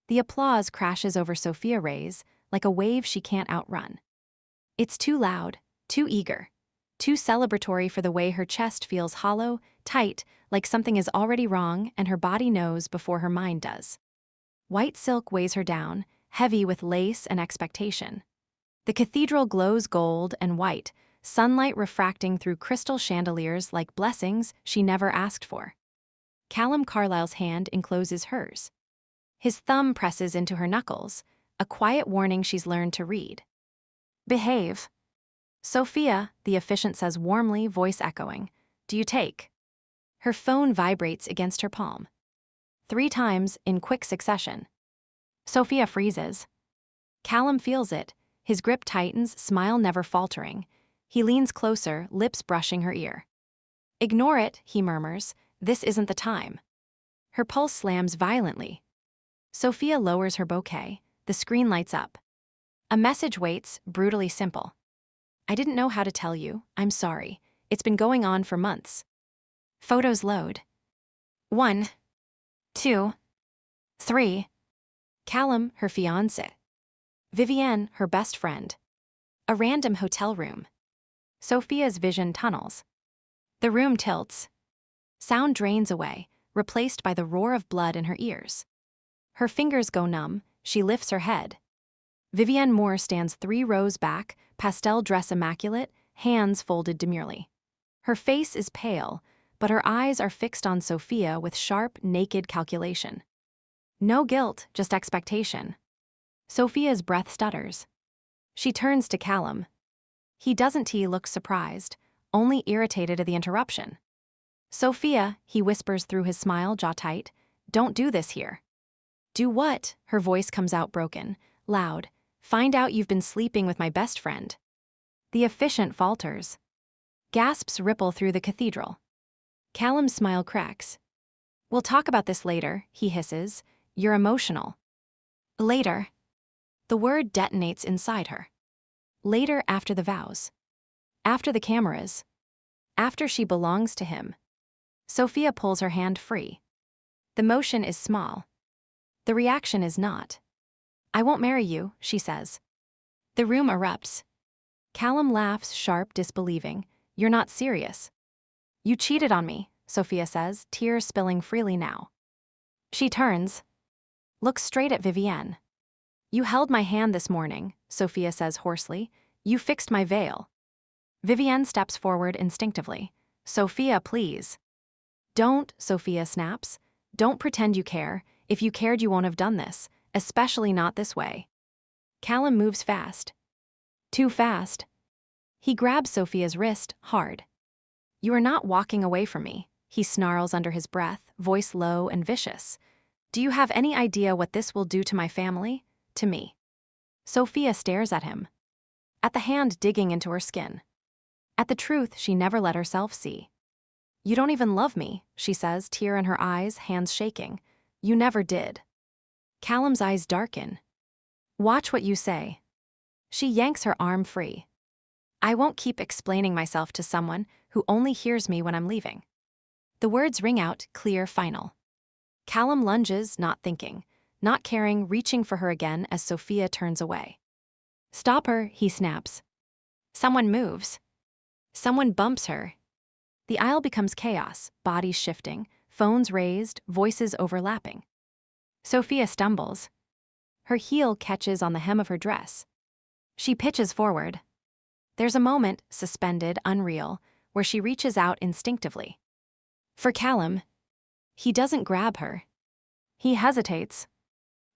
The applause crashes over Sophia Reyes like a wave she can't outrun. It's too loud, too eager, too celebratory for the way her chest feels hollow, tight, like something is already wrong and her body knows before her mind does. White silk weighs her down, heavy with lace and expectation. The cathedral glows gold and white, sunlight refracting through crystal chandeliers like blessings she never asked for. Callum Carlyle's hand encloses hers. His thumb presses into her knuckles, a quiet warning she's learned to read. Behave. Sophia, the officiant says warmly, voice echoing. Do you take? Her phone vibrates against her palm. 3 times in quick succession. Sophia freezes. Callum feels it, his grip tightens, smile never faltering. He leans closer, lips brushing her ear. Ignore it, he murmurs, this isn't the time. Her pulse slams violently. Sophia lowers her bouquet, the screen lights up. A message waits, brutally simple. I didn't know how to tell you, I'm sorry. It's been going on for months. Photos load. 1, 2, 3. Callum, her fiancé. Vivienne, her best friend. A random hotel room. Sophia's vision tunnels. The room tilts. Sound drains away, replaced by the roar of blood in her ears. Her fingers go numb, she lifts her head. Vivienne Moore stands 3 rows back, pastel dress immaculate, hands folded demurely. Her face is pale, but her eyes are fixed on Sophia with sharp, naked calculation. No guilt, just expectation. Sophia's breath stutters. She turns to Callum. He doesn't look surprised, only irritated at the interruption. Sophia, he whispers through his smile, jaw tight, don't do this here. Do what? Her voice comes out broken, loud. Find out you've been sleeping with my best friend. The officiant falters. Gasps ripple through the cathedral. Callum's smile cracks. We'll talk about this later, he hisses. You're emotional. Later. The word detonates inside her. Later after the vows. After the cameras. After she belongs to him. Sophia pulls her hand free. The motion is small. The reaction is not. I won't marry you, she says. The room erupts. Callum laughs, sharp, disbelieving. You're not serious. You cheated on me, Sophia says, tears spilling freely now. She turns. Looks straight at Vivienne. You held my hand this morning, Sophia says hoarsely. You fixed my veil. Vivienne steps forward instinctively. Sophia, please. Don't, Sophia snaps. Don't pretend you care. If you cared, you won't have done this, especially not this way. Callum moves fast. Too fast. He grabs Sophia's wrist, hard. You are not walking away from me, he snarls under his breath, voice low and vicious. Do you have any idea what this will do to my family? To me. Sophia stares at him. At the hand digging into her skin. At the truth she never let herself see. You don't even love me, she says, tear in her eyes, hands shaking. You never did. Callum's eyes darken. Watch what you say. She yanks her arm free. I won't keep explaining myself to someone who only hears me when I'm leaving. The words ring out, clear, final. Callum lunges, not thinking, not caring, reaching for her again as Sophia turns away. Stop her, he snaps. Someone moves. Someone bumps her. The aisle becomes chaos, bodies shifting, phones raised, voices overlapping. Sophia stumbles. Her heel catches on the hem of her dress. She pitches forward. There's a moment, suspended, unreal, where she reaches out instinctively. For Callum, he doesn't grab her. He hesitates.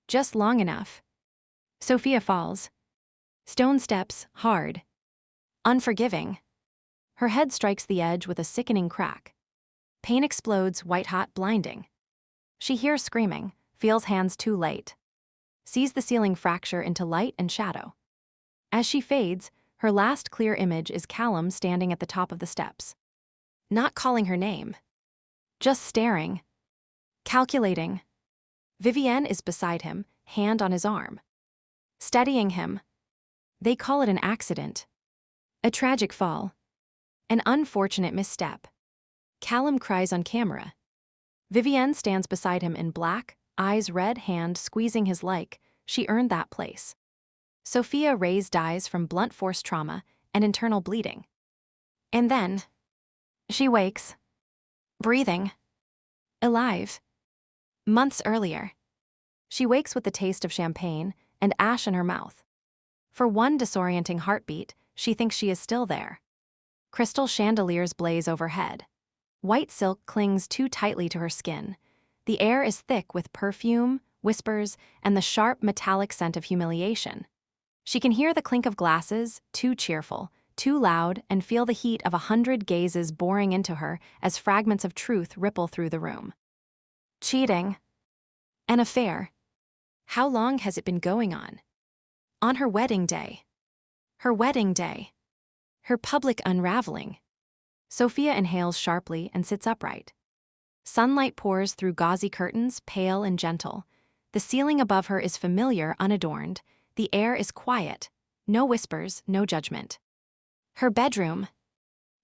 Just long enough. Sophia falls. Stone steps, hard. Unforgiving. Her head strikes the edge with a sickening crack. Pain explodes, white-hot, blinding. She hears screaming, feels hands too late. Sees the ceiling fracture into light and shadow. As she fades, her last clear image is Callum standing at the top of the steps. Not calling her name. Just staring. Calculating. Vivienne is beside him, hand on his arm. Steadying him. They call it an accident. A tragic fall. An unfortunate misstep. Callum cries on camera. Vivienne stands beside him in black, eyes red, hand squeezing his like, she earned that place. Sophia Reyes dies from blunt force trauma and internal bleeding. And then, she wakes, breathing, alive. Months earlier, she wakes with the taste of champagne and ash in her mouth. For one disorienting heartbeat, she thinks she is still there. Crystal chandeliers blaze overhead. White silk clings too tightly to her skin. The air is thick with perfume, whispers, and the sharp metallic scent of humiliation. She can hear the clink of glasses, too cheerful, too loud, and feel the heat of 100 gazes boring into her as fragments of truth ripple through the room. Cheating. An affair. How long has it been going on? On her wedding day. Her wedding day. Her public unraveling. Sophia inhales sharply and sits upright. Sunlight pours through gauzy curtains, pale and gentle. The ceiling above her is familiar, unadorned. The air is quiet. No whispers, no judgment. Her bedroom.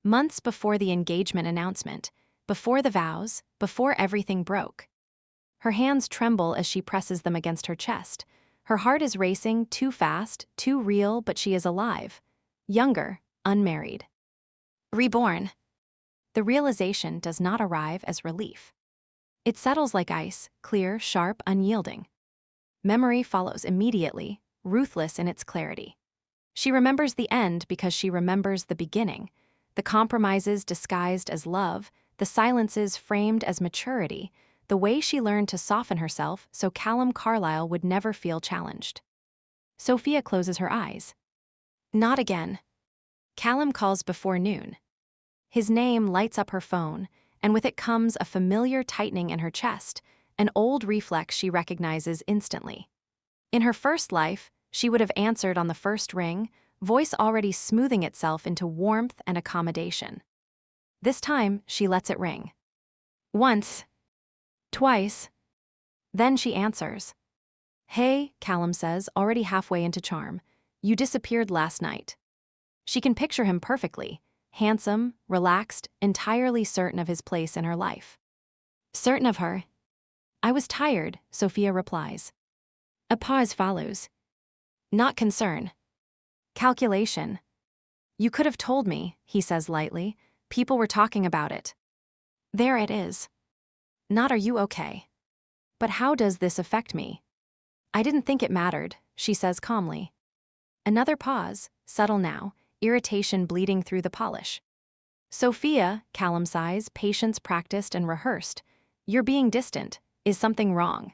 Months before the engagement announcement, before the vows, before everything broke. Her hands tremble as she presses them against her chest. Her heart is racing, too fast, too real, but she is alive. Younger, unmarried. Reborn. The realization does not arrive as relief. It settles like ice, clear, sharp, unyielding. Memory follows immediately, ruthless in its clarity. She remembers the end because she remembers the beginning, the compromises disguised as love, the silences framed as maturity, the way she learned to soften herself so Callum Carlyle would never feel challenged. Sophia closes her eyes. Not again. Callum calls before noon. His name lights up her phone, and with it comes a familiar tightening in her chest, an old reflex she recognizes instantly. In her first life, she would have answered on the first ring, voice already smoothing itself into warmth and accommodation. This time, she lets it ring. Once. Twice. Then she answers. Hey, Callum says, already halfway into charm. You disappeared last night. She can picture him perfectly, handsome, relaxed, entirely certain of his place in her life. Certain of her. I was tired, Sophia replies. A pause follows. Not concern. Calculation. You could have told me, he says lightly. People were talking about it. There it is. Not are you okay? But how does this affect me? I didn't think it mattered, she says calmly. Another pause, subtle now, irritation bleeding through the polish. Sophia, Callum sighs, patience practiced and rehearsed. You're being distant. Is something wrong?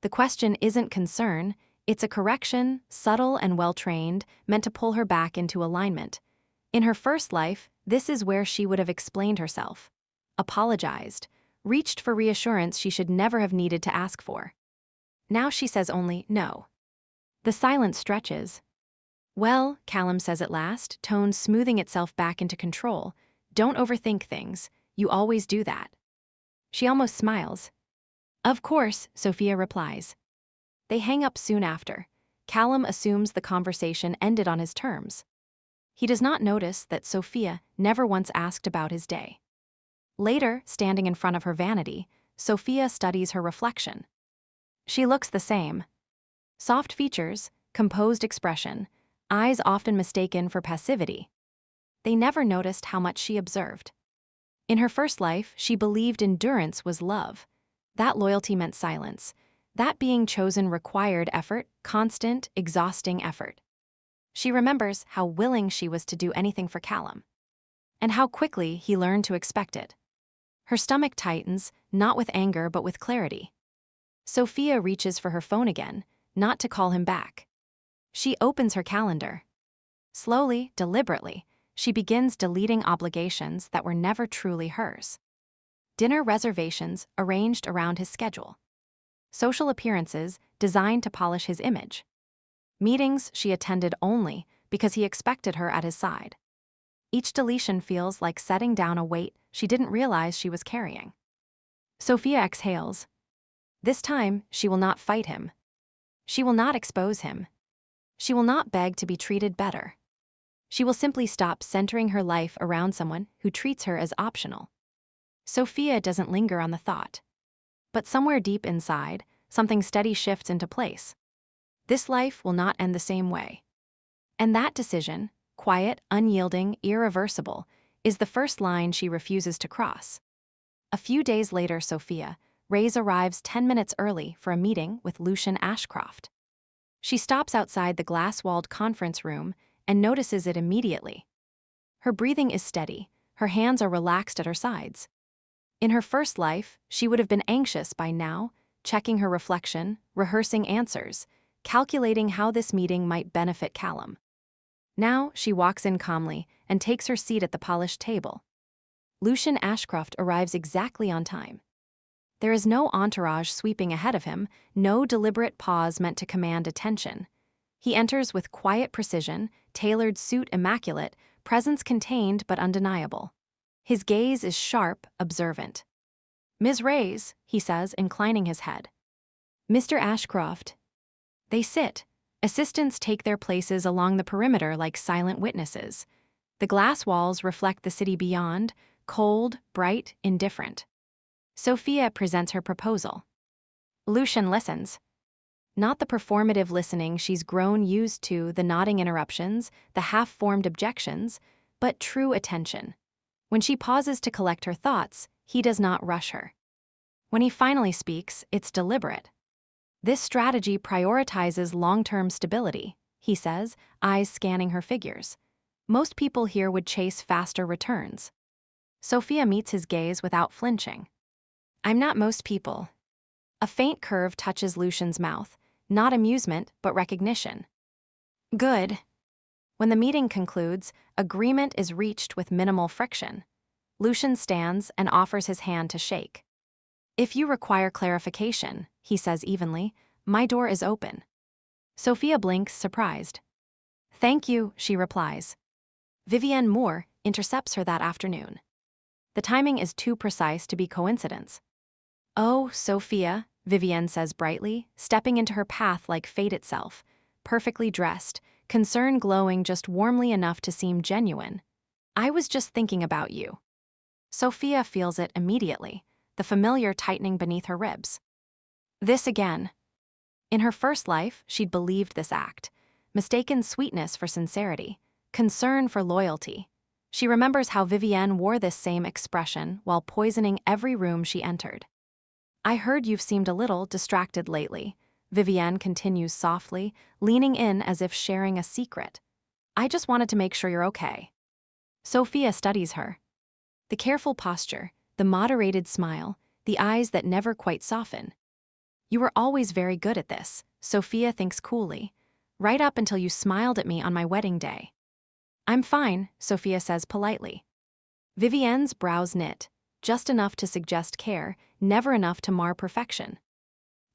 The question isn't concern, it's a correction, subtle and well-trained, meant to pull her back into alignment. In her first life, this is where she would have explained herself, apologized, reached for reassurance she should never have needed to ask for. Now she says only, no. The silence stretches. Well, Callum says at last, tone smoothing itself back into control, don't overthink things, you always do that. She almost smiles. Of course, Sophia replies. They hang up soon after. Callum assumes the conversation ended on his terms. He does not notice that Sophia never once asked about his day. Later, standing in front of her vanity, Sophia studies her reflection. She looks the same. Soft features, composed expression, eyes often mistaken for passivity. They never noticed how much she observed. In her first life, she believed endurance was love. That loyalty meant silence. That being chosen required effort, constant, exhausting effort. She remembers how willing she was to do anything for Callum, and how quickly he learned to expect it. Her stomach tightens, not with anger but with clarity. Sophia reaches for her phone again, not to call him back. She opens her calendar. Slowly, deliberately, she begins deleting obligations that were never truly hers. Dinner reservations arranged around his schedule. Social appearances designed to polish his image. Meetings she attended only because he expected her at his side. Each deletion feels like setting down a weight she didn't realize she was carrying. Sophia exhales. This time, she will not fight him. She will not expose him. She will not beg to be treated better. She will simply stop centering her life around someone who treats her as optional. Sophia doesn't linger on the thought. But somewhere deep inside, something steady shifts into place. This life will not end the same way. And that decision, quiet, unyielding, irreversible, is the first line she refuses to cross. A few days later, Sophia, Reyes arrives 10 minutes early for a meeting with Lucian Ashcroft. She stops outside the glass-walled conference room and notices it immediately. Her breathing is steady, her hands are relaxed at her sides. In her first life, she would have been anxious by now, checking her reflection, rehearsing answers, calculating how this meeting might benefit Callum. Now, she walks in calmly and takes her seat at the polished table. Lucian Ashcroft arrives exactly on time. There is no entourage sweeping ahead of him, no deliberate pause meant to command attention. He enters with quiet precision, tailored suit immaculate, presence contained but undeniable. His gaze is sharp, observant. "Ms. Reyes," he says, inclining his head. "Mr. Ashcroft." They sit. Assistants take their places along the perimeter like silent witnesses. The glass walls reflect the city beyond, cold, bright, indifferent. Sophia presents her proposal. Lucian listens. Not the performative listening she's grown used to, the nodding interruptions, the half-formed objections, but true attention. When she pauses to collect her thoughts, he does not rush her. When he finally speaks, it's deliberate. "This strategy prioritizes long-term stability," he says, eyes scanning her figures. "Most people here would chase faster returns." Sophia meets his gaze without flinching. "I'm not most people." A faint curve touches Lucian's mouth, not amusement, but recognition. "Good." When the meeting concludes, agreement is reached with minimal friction. Lucian stands and offers his hand to shake. "If you require clarification," he says evenly, "my door is open." Sophia blinks, surprised. "Thank you," she replies. Vivienne Moore intercepts her that afternoon. The timing is too precise to be coincidence. "Oh, Sophia," Vivienne says brightly, stepping into her path like fate itself, perfectly dressed, concern glowing just warmly enough to seem genuine. "I was just thinking about you." Sophia feels it immediately, the familiar tightening beneath her ribs. This again. In her first life, she'd believed this act, mistaken sweetness for sincerity, concern for loyalty. She remembers how Vivienne wore this same expression while poisoning every room she entered. "I heard you've seemed a little distracted lately," Vivienne continues softly, leaning in as if sharing a secret. "I just wanted to make sure you're okay." Sophia studies her. The careful posture, the moderated smile, the eyes that never quite soften. "You were always very good at this," Sophia thinks coolly, "right up until you smiled at me on my wedding day." "I'm fine," Sophia says politely. Vivienne's brows knit, just enough to suggest care, never enough to mar perfection.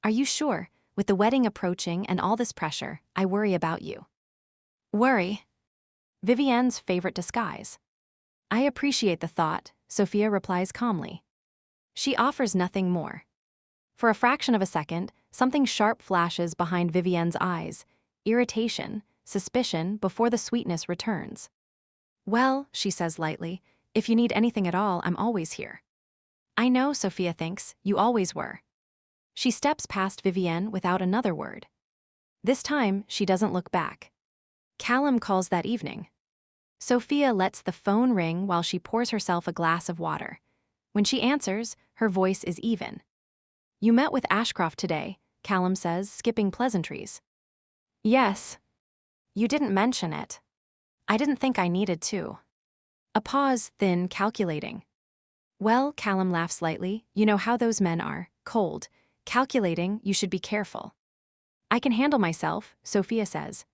"Are you sure? With the wedding approaching and all this pressure, I worry about you." "Worry?" Vivienne's favorite disguise. "I appreciate the thought," Sophia replies calmly. She offers nothing more. For a fraction of a second, something sharp flashes behind Vivienne's eyes, irritation, suspicion before the sweetness returns. "Well," she says lightly, "if you need anything at all, I'm always here." "I know," Sophia thinks, "you always were." She steps past Vivienne without another word. This time, she doesn't look back. Callum calls that evening. Sophia lets the phone ring while she pours herself a glass of water. When she answers, her voice is even. "You met with Ashcroft today," Callum says, skipping pleasantries. "Yes." "You didn't mention it." "I didn't think I needed to." A pause, thin, calculating. "Well," Callum laughs lightly, "you know how those men are, cold, calculating, you should be careful." "I can handle myself," Sophia says.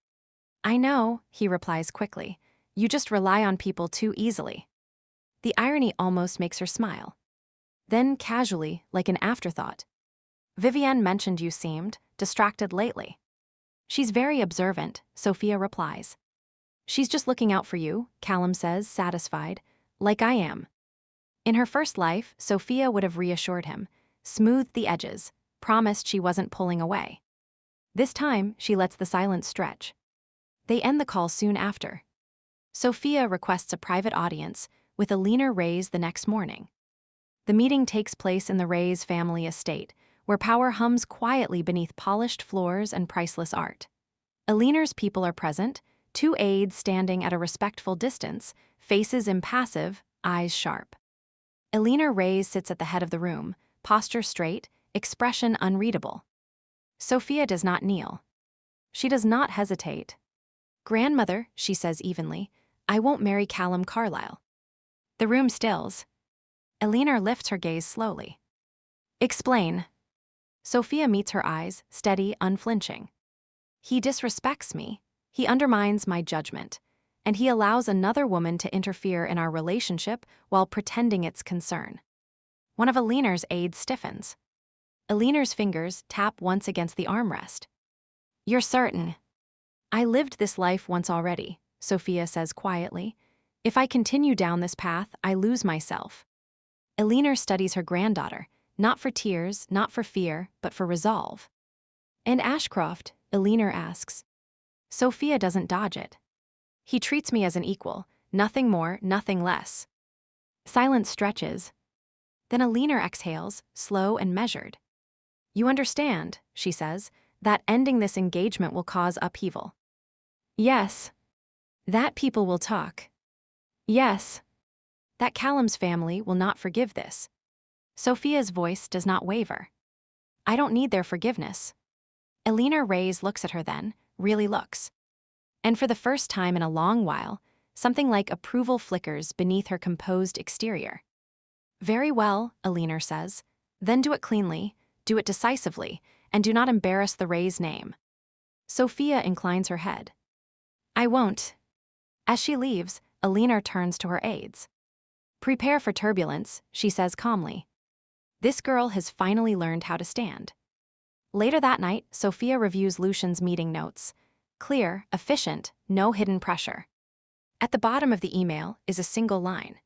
"I know," he replies quickly. "You just rely on people too easily." The irony almost makes her smile. Then, casually, like an afterthought, "Vivienne mentioned you seemed distracted lately." "She's very observant," Sophia replies. "She's just looking out for you," Callum says, satisfied, "like I am." In her first life, Sophia would have reassured him, smoothed the edges, promised she wasn't pulling away. This time, she lets the silence stretch. They end the call soon after. Sophia requests a private audience, with a leaner Reyes the next morning. The meeting takes place in the Reyes family estate, where power hums quietly beneath polished floors and priceless art. Elinar's people are present, two aides standing at a respectful distance, faces impassive, eyes sharp. Elinar Reyes sits at the head of the room, posture straight, expression unreadable. Sophia does not kneel. She does not hesitate. "Grandmother," she says evenly, "I won't marry Callum Carlyle." The room stills. Elinar lifts her gaze slowly. "Explain." Sophia meets her eyes, steady, unflinching. "He disrespects me. He undermines my judgment. And he allows another woman to interfere in our relationship while pretending it's concern." One of Elinar's aides stiffens. Elinar's fingers tap once against the armrest. "You're certain?" "I lived this life once already," Sophia says quietly. "If I continue down this path, I lose myself." Elinar studies her granddaughter, not for tears, not for fear, but for resolve. "And Ashcroft?" Elinar asks. Sophia doesn't dodge it. "He treats me as an equal, nothing more, nothing less." Silence stretches. Then Elinar exhales, slow and measured. "You understand," she says, "that ending this engagement will cause upheaval." "Yes." "That people will talk." "Yes." "That Callum's family will not forgive this." Sophia's voice does not waver. "I don't need their forgiveness." Elinar Reyes looks at her then, really looks. And for the first time in a long while, something like approval flickers beneath her composed exterior. "Very well," Elinar says. "Then do it cleanly, do it decisively, and do not embarrass the Reyes name." Sophia inclines her head. "I won't." As she leaves, Elinar turns to her aides. "Prepare for turbulence," she says calmly. This girl has finally learned how to stand. Later that night, Sophia reviews Lucian's meeting notes. Clear, efficient, no hidden pressure. At the bottom of the email is a single line.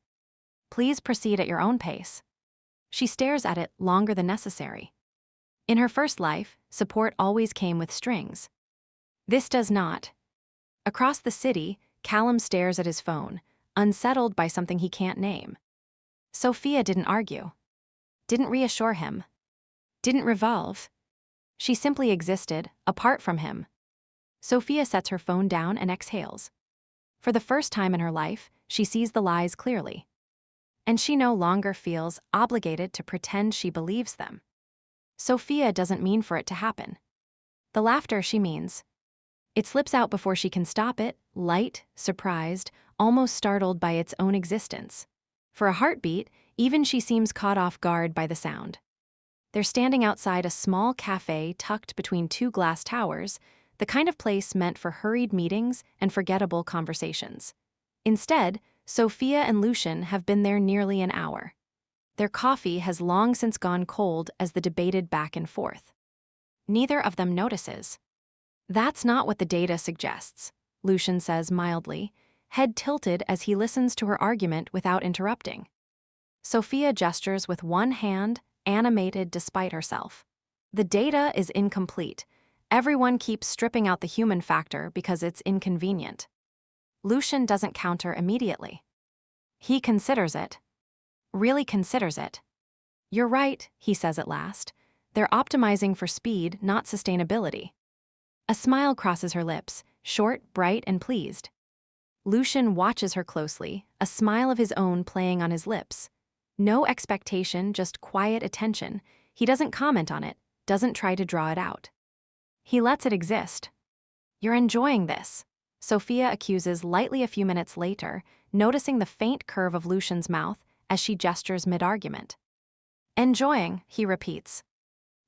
"Please proceed at your own pace." She stares at it longer than necessary. In her first life, support always came with strings. This does not. Across the city, Callum stares at his phone, unsettled by something he can't name. Sophia didn't argue. Didn't reassure him. Didn't revolve. She simply existed, apart from him. Sophia sets her phone down and exhales. For the first time in her life, she sees the lies clearly. And she no longer feels obligated to pretend she believes them. Sophia doesn't mean for it to happen. The laughter she means. It slips out before she can stop it, light, surprised, almost startled by its own existence. For a heartbeat, even she seems caught off guard by the sound. They're standing outside a small cafe tucked between two glass towers, the kind of place meant for hurried meetings and forgettable conversations. Instead, Sophia and Lucian have been there nearly an hour. Their coffee has long since gone cold as the debated back and forth. Neither of them notices. "That's not what the data suggests," Lucian says mildly, head tilted as he listens to her argument without interrupting. Sophia gestures with one hand, animated despite herself. "The data is incomplete. Everyone keeps stripping out the human factor because it's inconvenient." Lucian doesn't counter immediately. He considers it. Really considers it. "You're right," he says at last. "They're optimizing for speed, not sustainability." A smile crosses her lips, short, bright, and pleased. Lucian watches her closely, a smile of his own playing on his lips. No expectation, just quiet attention. He doesn't comment on it, doesn't try to draw it out. He lets it exist. "You're enjoying this," Sophia accuses lightly a few minutes later, noticing the faint curve of Lucian's mouth as she gestures mid-argument. "Enjoying," he repeats.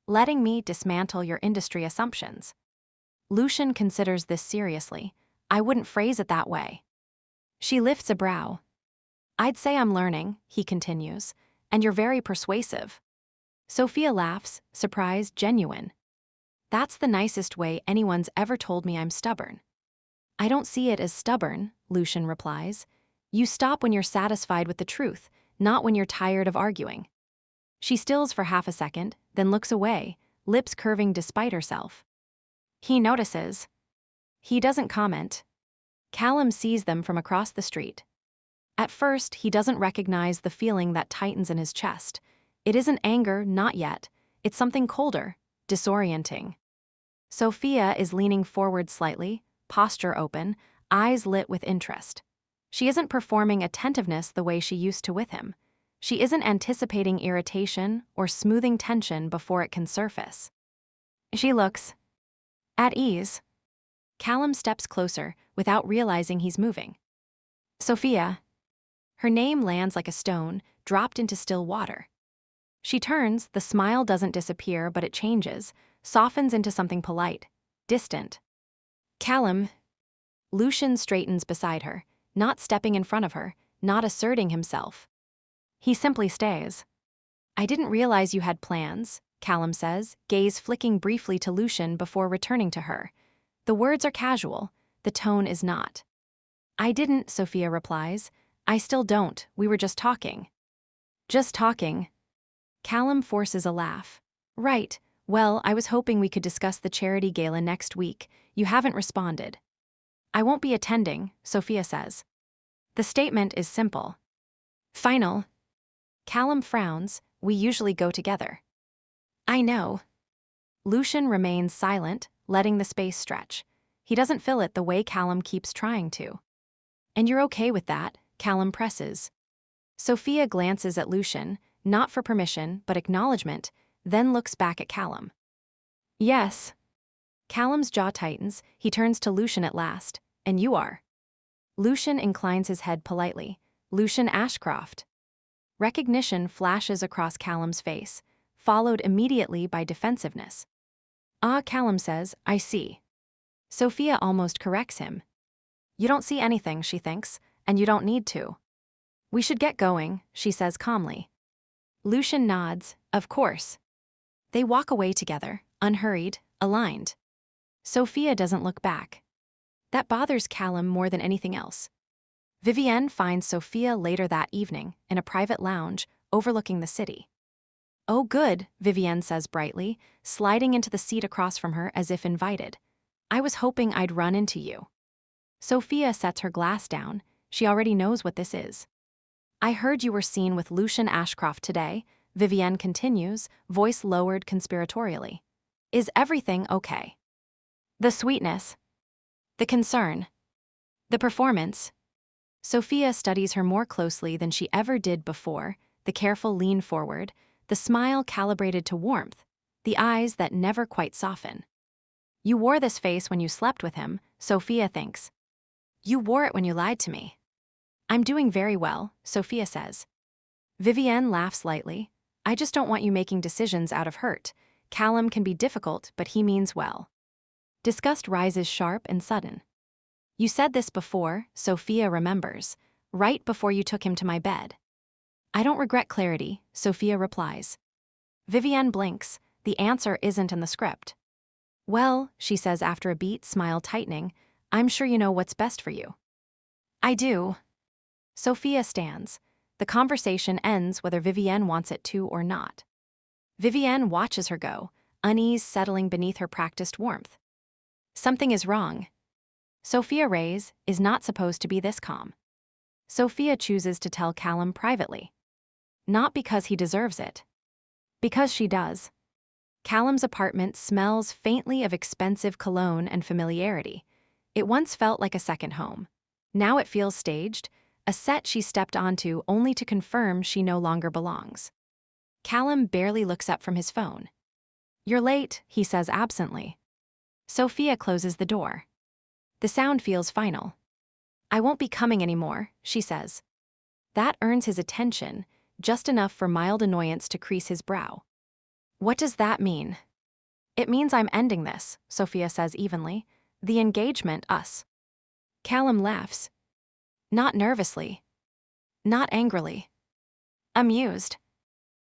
"Letting me dismantle your industry assumptions." Lucian considers this seriously. "I wouldn't phrase it that way." She lifts a brow. "I'd say I'm learning," he continues, "and you're very persuasive." Sophia laughs, surprised, genuine. "That's the nicest way anyone's ever told me I'm stubborn." "I don't see it as stubborn," Lucian replies. "You stop when you're satisfied with the truth, not when you're tired of arguing." She stills for half a second, then looks away, lips curving despite herself. He notices. He doesn't comment. Callum sees them from across the street. At first, he doesn't recognize the feeling that tightens in his chest. It isn't anger, not yet. It's something colder, disorienting. Sophia is leaning forward slightly, posture open, eyes lit with interest. She isn't performing attentiveness the way she used to with him. She isn't anticipating irritation or smoothing tension before it can surface. She looks at ease. Callum steps closer without realizing he's moving. Sophia. Her name lands like a stone, dropped into still water. She turns, the smile doesn't disappear, but it changes, softens into something polite, distant. Callum. Lucian straightens beside her, not stepping in front of her, not asserting himself. He simply stays. I didn't realize you had plans, Callum says, gaze flicking briefly to Lucian before returning to her. The words are casual, the tone is not. I didn't, Sophia replies. I still don't, we were just talking. Just talking. Callum forces a laugh. Right, well, I was hoping we could discuss the charity gala next week. You haven't responded. I won't be attending, Sophia says. The statement is simple. Final. Callum frowns, we usually go together. I know. Lucian remains silent, letting the space stretch. He doesn't fill it the way Callum keeps trying to. And you're okay with that, Callum presses. Sophia glances at Lucian, not for permission, but acknowledgement, then looks back at Callum. Yes. Callum's jaw tightens, he turns to Lucian at last. And you are. Lucian inclines his head politely. Lucian Ashcroft. Recognition flashes across Callum's face, followed immediately by defensiveness. Ah, Callum says, I see. Sophia almost corrects him. You don't see anything, she thinks, and you don't need to. We should get going, she says calmly. Lucian nods, of course. They walk away together, unhurried, aligned. Sophia doesn't look back. That bothers Callum more than anything else. Vivienne finds Sophia later that evening, in a private lounge, overlooking the city. Oh good, Vivienne says brightly, sliding into the seat across from her as if invited. I was hoping I'd run into you. Sophia sets her glass down, she already knows what this is. I heard you were seen with Lucian Ashcroft today, Vivienne continues, voice lowered conspiratorially. Is everything okay? The sweetness. The concern. The performance. Sophia studies her more closely than she ever did before, the careful lean forward, the smile calibrated to warmth, the eyes that never quite soften. You wore this face when you slept with him, Sophia thinks. You wore it when you lied to me. I'm doing very well, Sophia says. Vivienne laughs lightly. I just don't want you making decisions out of hurt. Callum can be difficult, but he means well. Disgust rises sharp and sudden. You said this before, Sophia remembers, right before you took him to my bed. I don't regret clarity, Sophia replies. Vivienne blinks, the answer isn't in the script. Well, she says after a beat, smile tightening, I'm sure you know what's best for you. I do. Sophia stands. The conversation ends whether Vivienne wants it to or not. Vivienne watches her go, unease settling beneath her practiced warmth. Something is wrong. Sophia Reyes is not supposed to be this calm. Sophia chooses to tell Callum privately. Not because he deserves it. Because she does. Callum's apartment smells faintly of expensive cologne and familiarity. It once felt like a second home. Now it feels staged, a set she stepped onto only to confirm she no longer belongs. Callum barely looks up from his phone. You're late, he says absently. Sophia closes the door. The sound feels final. I won't be coming anymore, she says. That earns his attention, just enough for mild annoyance to crease his brow. What does that mean? It means I'm ending this, Sophia says evenly. The engagement, us. Callum laughs. Not nervously. Not angrily. Amused.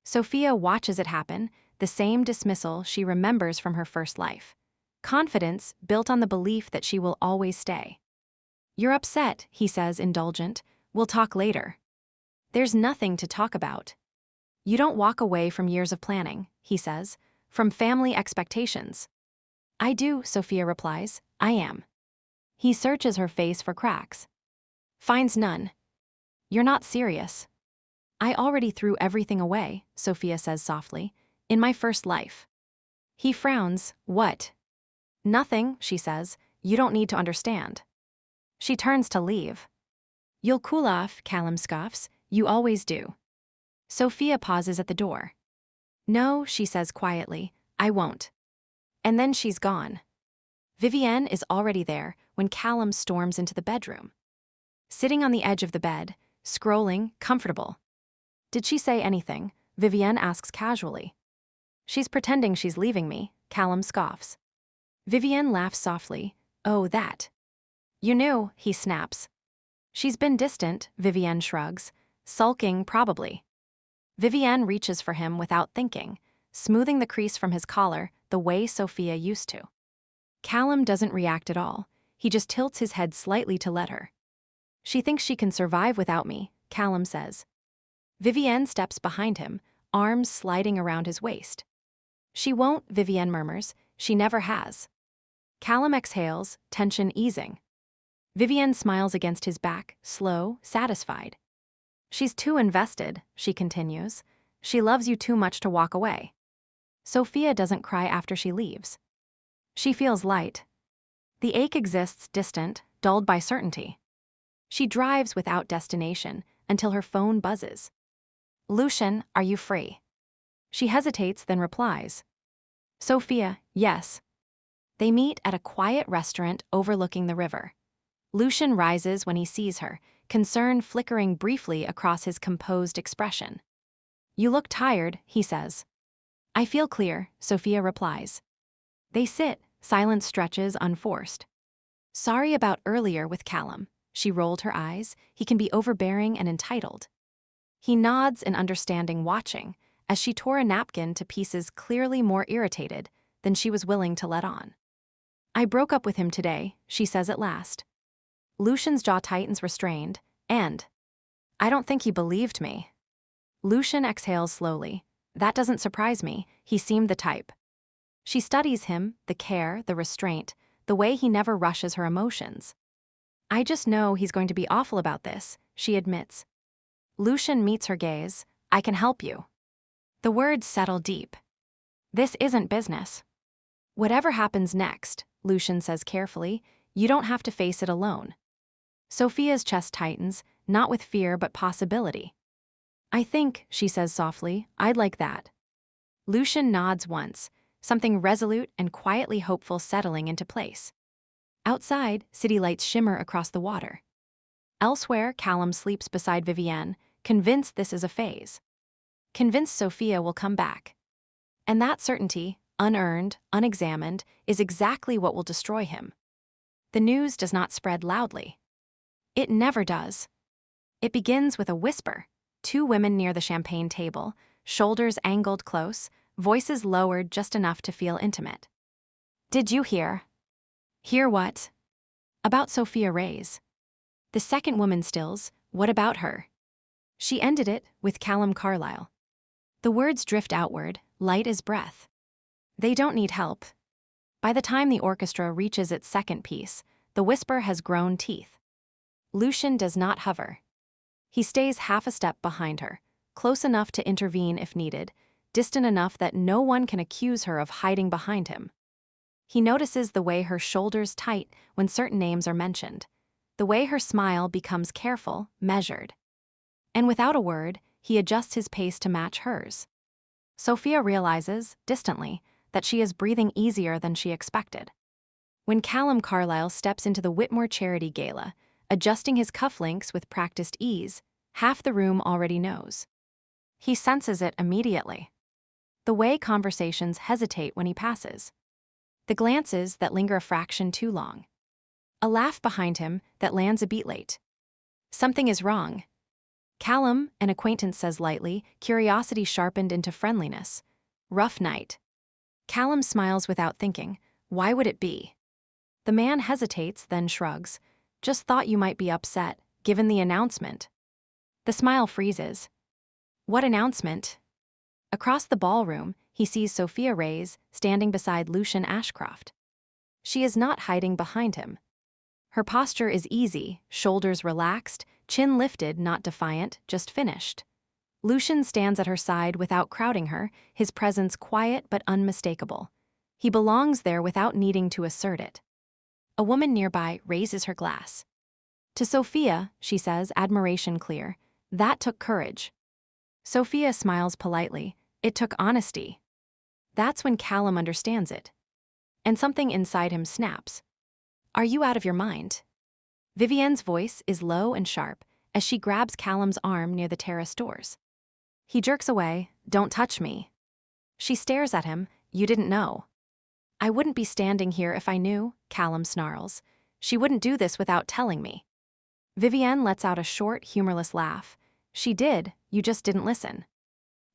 Sophia watches it happen, the same dismissal she remembers from her first life. Confidence built on the belief that she will always stay. You're upset, he says indulgent. We'll talk later. There's nothing to talk about. You don't walk away from years of planning, he says, from family expectations. I do, Sophia replies. I am. He searches her face for cracks. Finds none. You're not serious. I already threw everything away, Sophia says softly. In my first life. He frowns. What? Nothing, she says. You don't need to understand. She turns to leave. You'll cool off, Callum scoffs. You always do. Sophia pauses at the door. No, she says quietly, I won't. And then she's gone. Vivienne is already there when Callum storms into the bedroom. Sitting on the edge of the bed, scrolling, comfortable. Did she say anything? Vivienne asks casually. She's pretending she's leaving me, Callum scoffs. Vivienne laughs softly. Oh, that. You knew, he snaps. She's been distant, Vivienne shrugs. Sulking, probably. Vivienne reaches for him without thinking, smoothing the crease from his collar the way Sophia used to. Callum doesn't react at all. He just tilts his head slightly to let her. She thinks she can survive without me, Callum says. Vivienne steps behind him, arms sliding around his waist. She won't, Vivienne murmurs. She never has. Callum exhales, tension easing. Vivienne smiles against his back, slow, satisfied. She's too invested, she continues. She loves you too much to walk away. Sophia doesn't cry after she leaves. She feels light. The ache exists distant, dulled by certainty. She drives without destination until her phone buzzes. Lucian, are you free? She hesitates, then replies. Sophia, yes. They meet at a quiet restaurant overlooking the river. Lucian rises when he sees her, concern flickering briefly across his composed expression. You look tired, he says. I feel clear, Sophia replies. They sit, silence stretches unforced. Sorry about earlier with Callum, she rolled her eyes. He can be overbearing and entitled. He nods in understanding, watching, as she tore a napkin to pieces, clearly more irritated than she was willing to let on. I broke up with him today, she says at last. Lucian's jaw tightens, restrained, and I don't think he believed me. Lucian exhales slowly. That doesn't surprise me, he seemed the type. She studies him, the care, the restraint, the way he never rushes her emotions. I just know he's going to be awful about this, she admits. Lucian meets her gaze. I can help you. The words settle deep. This isn't business. Whatever happens next, Lucian says carefully, you don't have to face it alone. Sophia's chest tightens, not with fear but possibility. I think, she says softly, I'd like that. Lucian nods once, something resolute and quietly hopeful settling into place. Outside, city lights shimmer across the water. Elsewhere, Callum sleeps beside Vivienne, convinced this is a phase. Convinced Sophia will come back. And that certainty, unearned, unexamined, is exactly what will destroy him. The news does not spread loudly. It never does. It begins with a whisper. Two women near the champagne table, shoulders angled close, voices lowered just enough to feel intimate. Did you hear? Hear what? About Sophia Reyes. The second woman stills. What about her? She ended it with Callum Carlyle. The words drift outward, light as breath. They don't need help. By the time the orchestra reaches its second piece, the whisper has grown teeth. Lucian does not hover. He stays half a step behind her, close enough to intervene if needed, distant enough that no one can accuse her of hiding behind him. He notices the way her shoulders tight when certain names are mentioned, the way her smile becomes careful, measured. And without a word, he adjusts his pace to match hers. Sophia realizes, distantly, that she is breathing easier than she expected. When Callum Carlyle steps into the Whitmore Charity Gala, adjusting his cufflinks with practiced ease, half the room already knows. He senses it immediately. The way conversations hesitate when he passes. The glances that linger a fraction too long. A laugh behind him that lands a beat late. Something is wrong. Callum, an acquaintance, says lightly, curiosity sharpened into friendliness. Rough night. Callum smiles without thinking. Why would it be? The man hesitates, then shrugs. Just thought you might be upset, given the announcement. The smile freezes. What announcement? Across the ballroom, he sees Sophia Reyes standing beside Lucian Ashcroft. She is not hiding behind him. Her posture is easy, shoulders relaxed, chin lifted, not defiant, just finished. Lucian stands at her side without crowding her, his presence quiet but unmistakable. He belongs there without needing to assert it. A woman nearby raises her glass. To Sophia, she says, admiration clear. That took courage. Sophia smiles politely. It took honesty. That's when Callum understands it. And something inside him snaps. Are you out of your mind? Vivienne's voice is low and sharp as she grabs Callum's arm near the terrace doors. He jerks away. Don't touch me. She stares at him. You didn't know. I wouldn't be standing here if I knew, Callum snarls. She wouldn't do this without telling me. Vivienne lets out a short, humorless laugh. She did, you just didn't listen.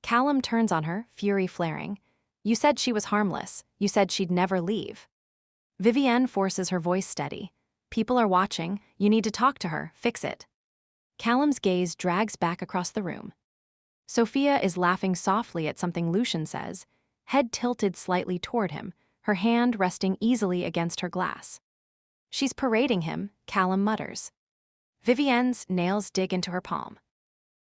Callum turns on her, fury flaring. You said she was harmless. You said she'd never leave. Vivienne forces her voice steady. People are watching. You need to talk to her. Fix it. Callum's gaze drags back across the room. Sophia is laughing softly at something Lucian says, head tilted slightly toward him, her hand resting easily against her glass. She's parading him, Callum mutters. Vivienne's nails dig into her palm.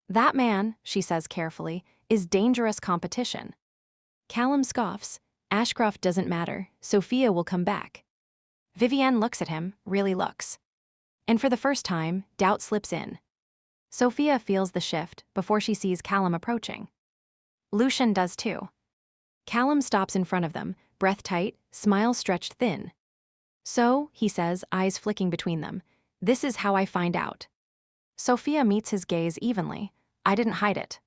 That man, she says carefully, is dangerous competition. Callum scoffs. Ashcroft doesn't matter. Sophia will come back. Vivienne looks at him, really looks. And for the first time, doubt slips in. Sophia feels the shift before she sees Callum approaching. Lucian does too. Callum stops in front of them, breath tight, smile stretched thin. So, he says, eyes flicking between them, this is how I find out. Sophia meets his gaze evenly. I didn't hide it.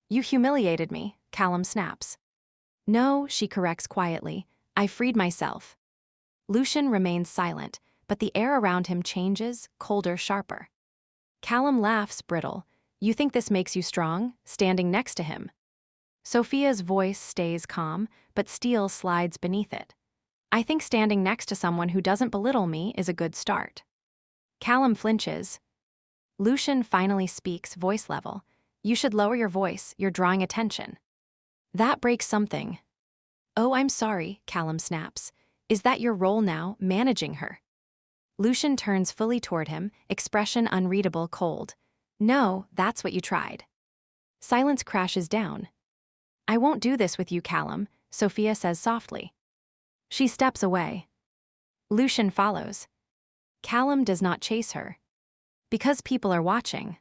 You humiliated me, Callum snaps. No, she corrects quietly. I freed myself. Lucian remains silent, but the air around him changes, colder, sharper. Callum laughs, brittle. You think this makes you strong, standing next to him? Sophia's voice stays calm, but steel slides beneath it. I think standing next to someone who doesn't belittle me is a good start. Callum flinches. Lucian finally speaks, voice level. You should lower your voice, you're drawing attention. That breaks something. Oh, I'm sorry, Callum snaps. Is that your role now, managing her? Lucian turns fully toward him, expression unreadable, cold. No, that's what you tried. Silence crashes down. I won't do this with you, Callum, Sophia says softly. She steps away. Lucian follows. Callum does not chase her. Because people are watching.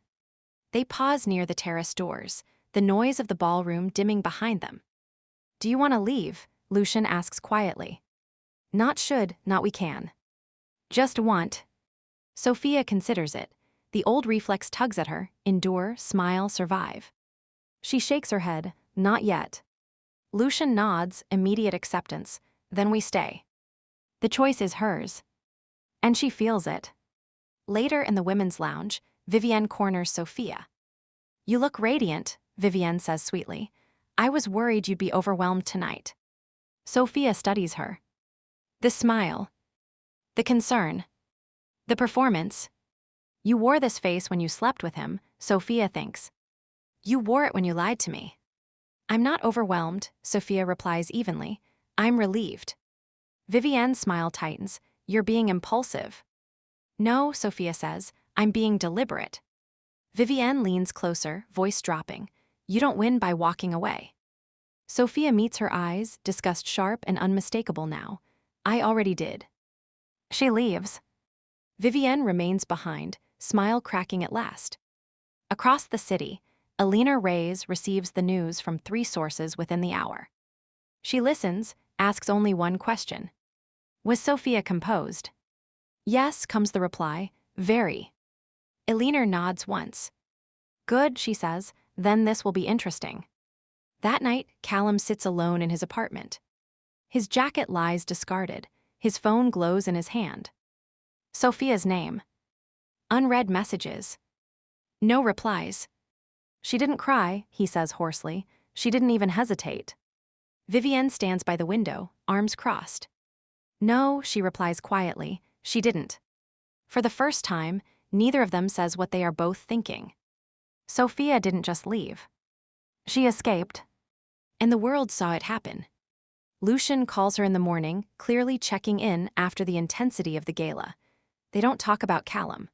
They pause near the terrace doors, the noise of the ballroom dimming behind them. Do you want to leave? Lucian asks quietly. Not should, not we can. Just want. Sophia considers it. The old reflex tugs at her, endure, smile, survive. She shakes her head, not yet. Lucian nods, immediate acceptance. Then we stay. The choice is hers. And she feels it. Later in the women's lounge, Vivienne corners Sophia. You look radiant, Vivienne says sweetly. I was worried you'd be overwhelmed tonight. Sophia studies her. The smile. The concern. The performance. You wore this face when you slept with him, Sophia thinks. You wore it when you lied to me. I'm not overwhelmed, Sophia replies evenly. I'm relieved. Vivienne's smile tightens. You're being impulsive. No, Sophia says. I'm being deliberate. Vivienne leans closer, voice dropping. You don't win by walking away. Sophia meets her eyes, disgust sharp and unmistakable now. I already did. She leaves. Vivienne remains behind, smile cracking at last. Across the city, Alina Reyes receives the news from 3 sources within the hour. She listens, asks only one question. Was Sophia composed? Yes, comes the reply. Very. Alina nods once. Good, she says, then this will be interesting. That night, Callum sits alone in his apartment. His jacket lies discarded. His phone glows in his hand. Sophia's name. Unread messages. No replies. She didn't cry, he says hoarsely. She didn't even hesitate. Vivienne stands by the window, arms crossed. No, she replies quietly, she didn't. For the first time, neither of them says what they are both thinking. Sophia didn't just leave. She escaped. And the world saw it happen. Lucian calls her in the morning, clearly checking in after the intensity of the gala. They don't talk about Callum.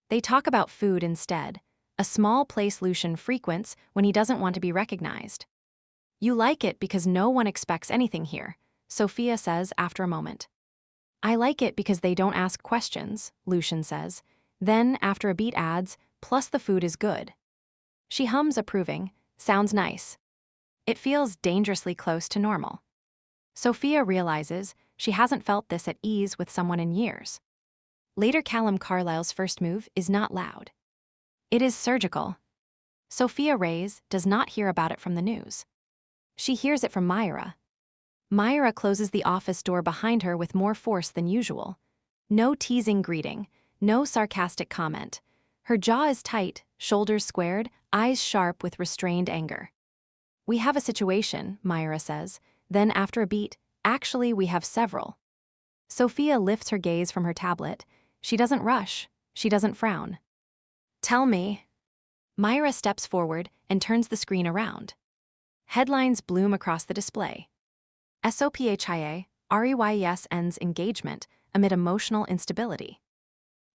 They talk about food instead. a small place Lucian frequents when he doesn't want to be recognized. You like it because no one expects anything here, Sophia says after a moment. I like it because they don't ask questions, Lucian says. Then, after a beat, adds, plus the food is good. She hums approving, sounds nice. It feels dangerously close to normal. Sophia realizes she hasn't felt this at ease with someone in years. Later, Callum Carlyle's first move is not loud. It is surgical. Sophia Reyes does not hear about it from the news. She hears it from Myra. Myra closes the office door behind her with more force than usual. No teasing greeting, no sarcastic comment. Her jaw is tight, shoulders squared, eyes sharp with restrained anger. We have a situation, Myra says. Then after a beat, actually we have several. Sophia lifts her gaze from her tablet. She doesn't rush. She doesn't frown. Tell me. Myra steps forward and turns the screen around. Headlines bloom across the display. SOPHIA, REYES ends engagement amid emotional instability.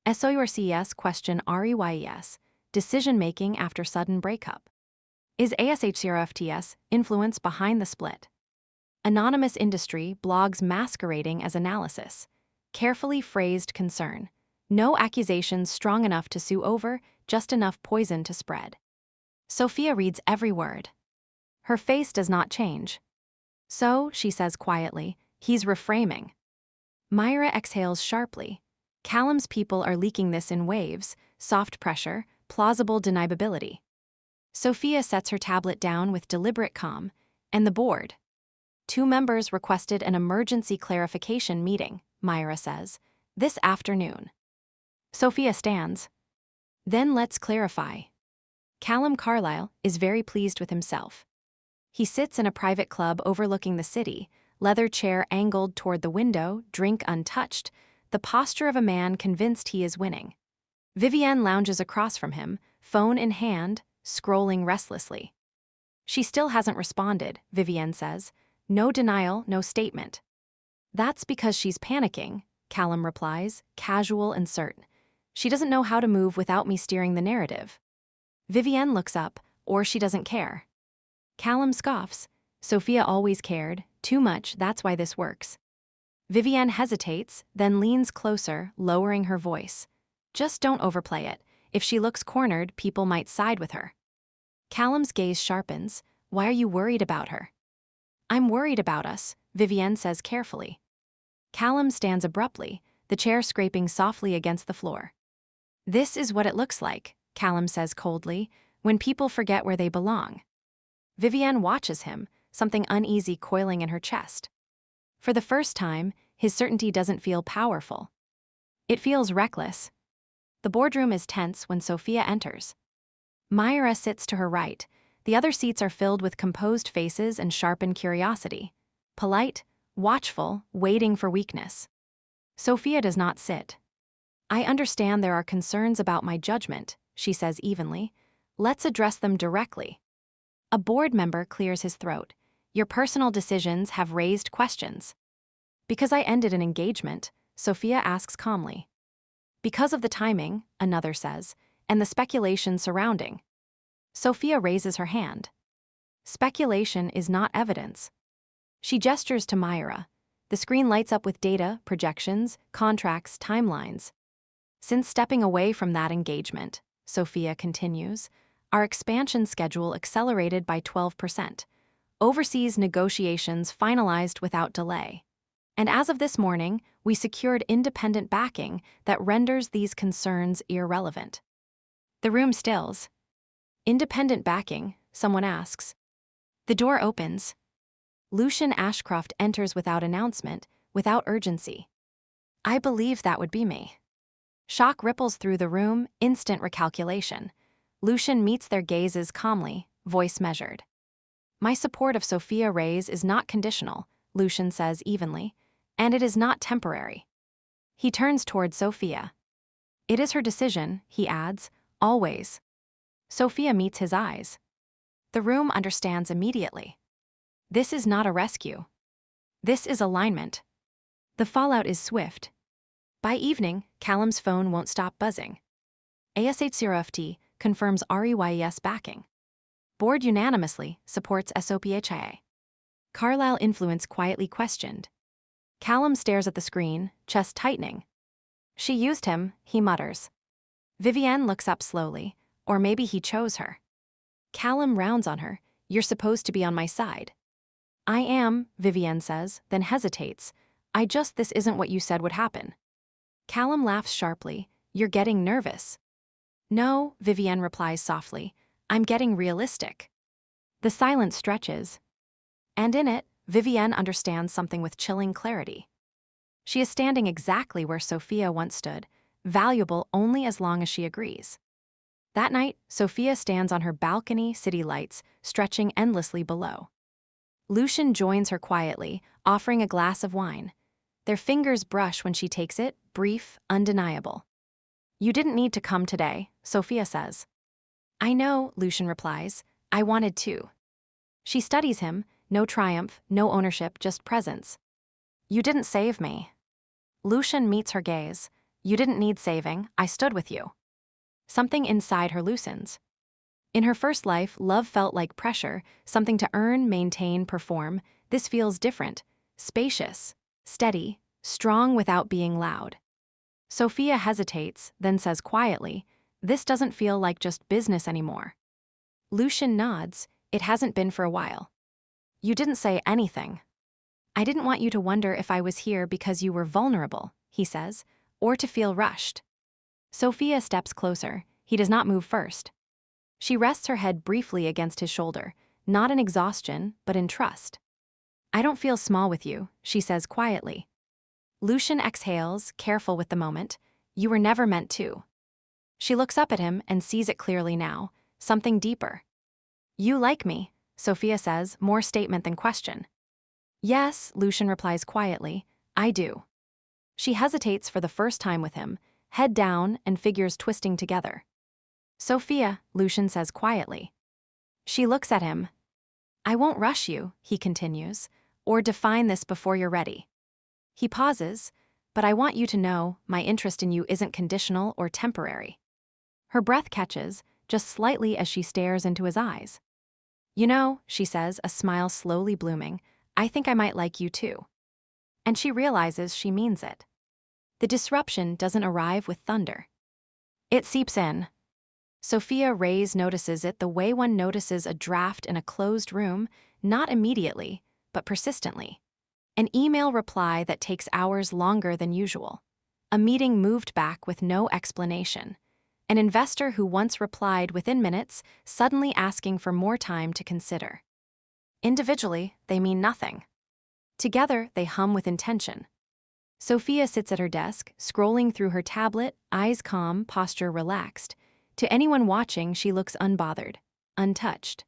SOURCES question REYES, decision-making after sudden breakup. Is ASHCRFTS influence behind the split? Anonymous industry blogs masquerading as analysis. Carefully phrased concern. No accusations strong enough to sue over, just enough poison to spread. Sophia reads every word. Her face does not change. So, she says quietly, he's reframing. Myra exhales sharply. Callum's people are leaking this in waves, soft pressure, plausible deniability. Sophia sets her tablet down with deliberate calm, and the board. 2 members requested an emergency clarification meeting, Myra says, this afternoon. Sophia stands. Then let's clarify. Callum Carlyle is very pleased with himself. He sits in a private club overlooking the city, leather chair angled toward the window, drink untouched, the posture of a man convinced he is winning. Vivienne lounges across from him, phone in hand, scrolling restlessly. She still hasn't responded, Vivienne says. No denial, no statement. That's because she's panicking, Callum replies, casual and certain. She doesn't know how to move without me steering the narrative. Vivienne looks up, or she doesn't care. Callum scoffs. Sophia always cared, too much, that's why this works. Vivienne hesitates, then leans closer, lowering her voice. Just don't overplay it. If she looks cornered, people might side with her. Callum's gaze sharpens. Why are you worried about her? I'm worried about us, Vivienne says carefully. Callum stands abruptly, the chair scraping softly against the floor. This is what it looks like, Callum says coldly, when people forget where they belong. Vivienne watches him, something uneasy coiling in her chest. For the first time, his certainty doesn't feel powerful. It feels reckless. The boardroom is tense when Sophia enters. Myra sits to her right. The other seats are filled with composed faces and sharpened curiosity. Polite, watchful, waiting for weakness. Sophia does not sit. I understand there are concerns about my judgment, she says evenly. Let's address them directly. A board member clears his throat. Your personal decisions have raised questions. Because I ended an engagement, Sophia asks calmly. Because of the timing, another says, and the speculation surrounding. Sophia raises her hand. Speculation is not evidence. She gestures to Myra. The screen lights up with data, projections, contracts, timelines. Since stepping away from that engagement, Sophia continues, our expansion schedule accelerated by 12%. Overseas negotiations finalized without delay. And as of this morning, we secured independent backing that renders these concerns irrelevant. The room stills. Independent backing, someone asks. The door opens. Lucian Ashcroft enters without announcement, without urgency. I believe that would be me. Shock ripples through the room, instant recalculation. Lucian meets their gazes calmly, voice measured. My support of Sophia Reyes is not conditional, Lucian says evenly, and it is not temporary. He turns toward Sophia. It is her decision, he adds, always. Sophia meets his eyes. The room understands immediately. This is not a rescue. This is alignment. The fallout is swift. By evening, Callum's phone won't stop buzzing. ASHCRFT, confirms REYES backing. Board unanimously supports SOPHIA. Carlyle influence quietly questioned. Callum stares at the screen, chest tightening. She used him, he mutters. Vivienne looks up slowly, or maybe he chose her. Callum rounds on her, you're supposed to be on my side. I am, Vivienne says, then hesitates. This isn't what you said would happen. Callum laughs sharply, you're getting nervous. No, Vivienne replies softly, I'm getting realistic. The silence stretches. And in it, Vivienne understands something with chilling clarity. She is standing exactly where Sophia once stood, valuable only as long as she agrees. That night, Sophia stands on her balcony, city lights, stretching endlessly below. Lucian joins her quietly, offering a glass of wine. Their fingers brush when she takes it, brief, undeniable. You didn't need to come today, Sophia says. I know, Lucian replies. I wanted to. She studies him, no triumph, no ownership, just presence. You didn't save me. Lucian meets her gaze. You didn't need saving, I stood with you. Something inside her loosens. In her first life, love felt like pressure, something to earn, maintain, perform. This feels different, spacious, steady, strong without being loud. Sophia hesitates, then says quietly, this doesn't feel like just business anymore. Lucian nods, it hasn't been for a while. You didn't say anything. I didn't want you to wonder if I was here because you were vulnerable, he says, or to feel rushed. Sophia steps closer. He does not move first. She rests her head briefly against his shoulder, not in exhaustion, but in trust. I don't feel small with you, she says quietly. Lucian exhales, careful with the moment. You were never meant to. She looks up at him and sees it clearly now, something deeper. You like me, Sophia says, more statement than question. Yes, Lucian replies quietly, I do. She hesitates for the first time with him, head down and figures twisting together. Sophia, Lucian says quietly. She looks at him. I won't rush you, he continues, or define this before you're ready. He pauses, but I want you to know my interest in you isn't conditional or temporary. Her breath catches, just slightly as she stares into his eyes. You know, she says, a smile slowly blooming, I think I might like you too. And she realizes she means it. The disruption doesn't arrive with thunder. It seeps in. Sophia Reyes notices it the way one notices a draft in a closed room, not immediately, but persistently. An email reply that takes hours longer than usual. A meeting moved back with no explanation. An investor who once replied within minutes, suddenly asking for more time to consider. Individually, they mean nothing. Together, they hum with intention. Sophia sits at her desk, scrolling through her tablet, eyes calm, posture relaxed. To anyone watching, she looks unbothered, untouched.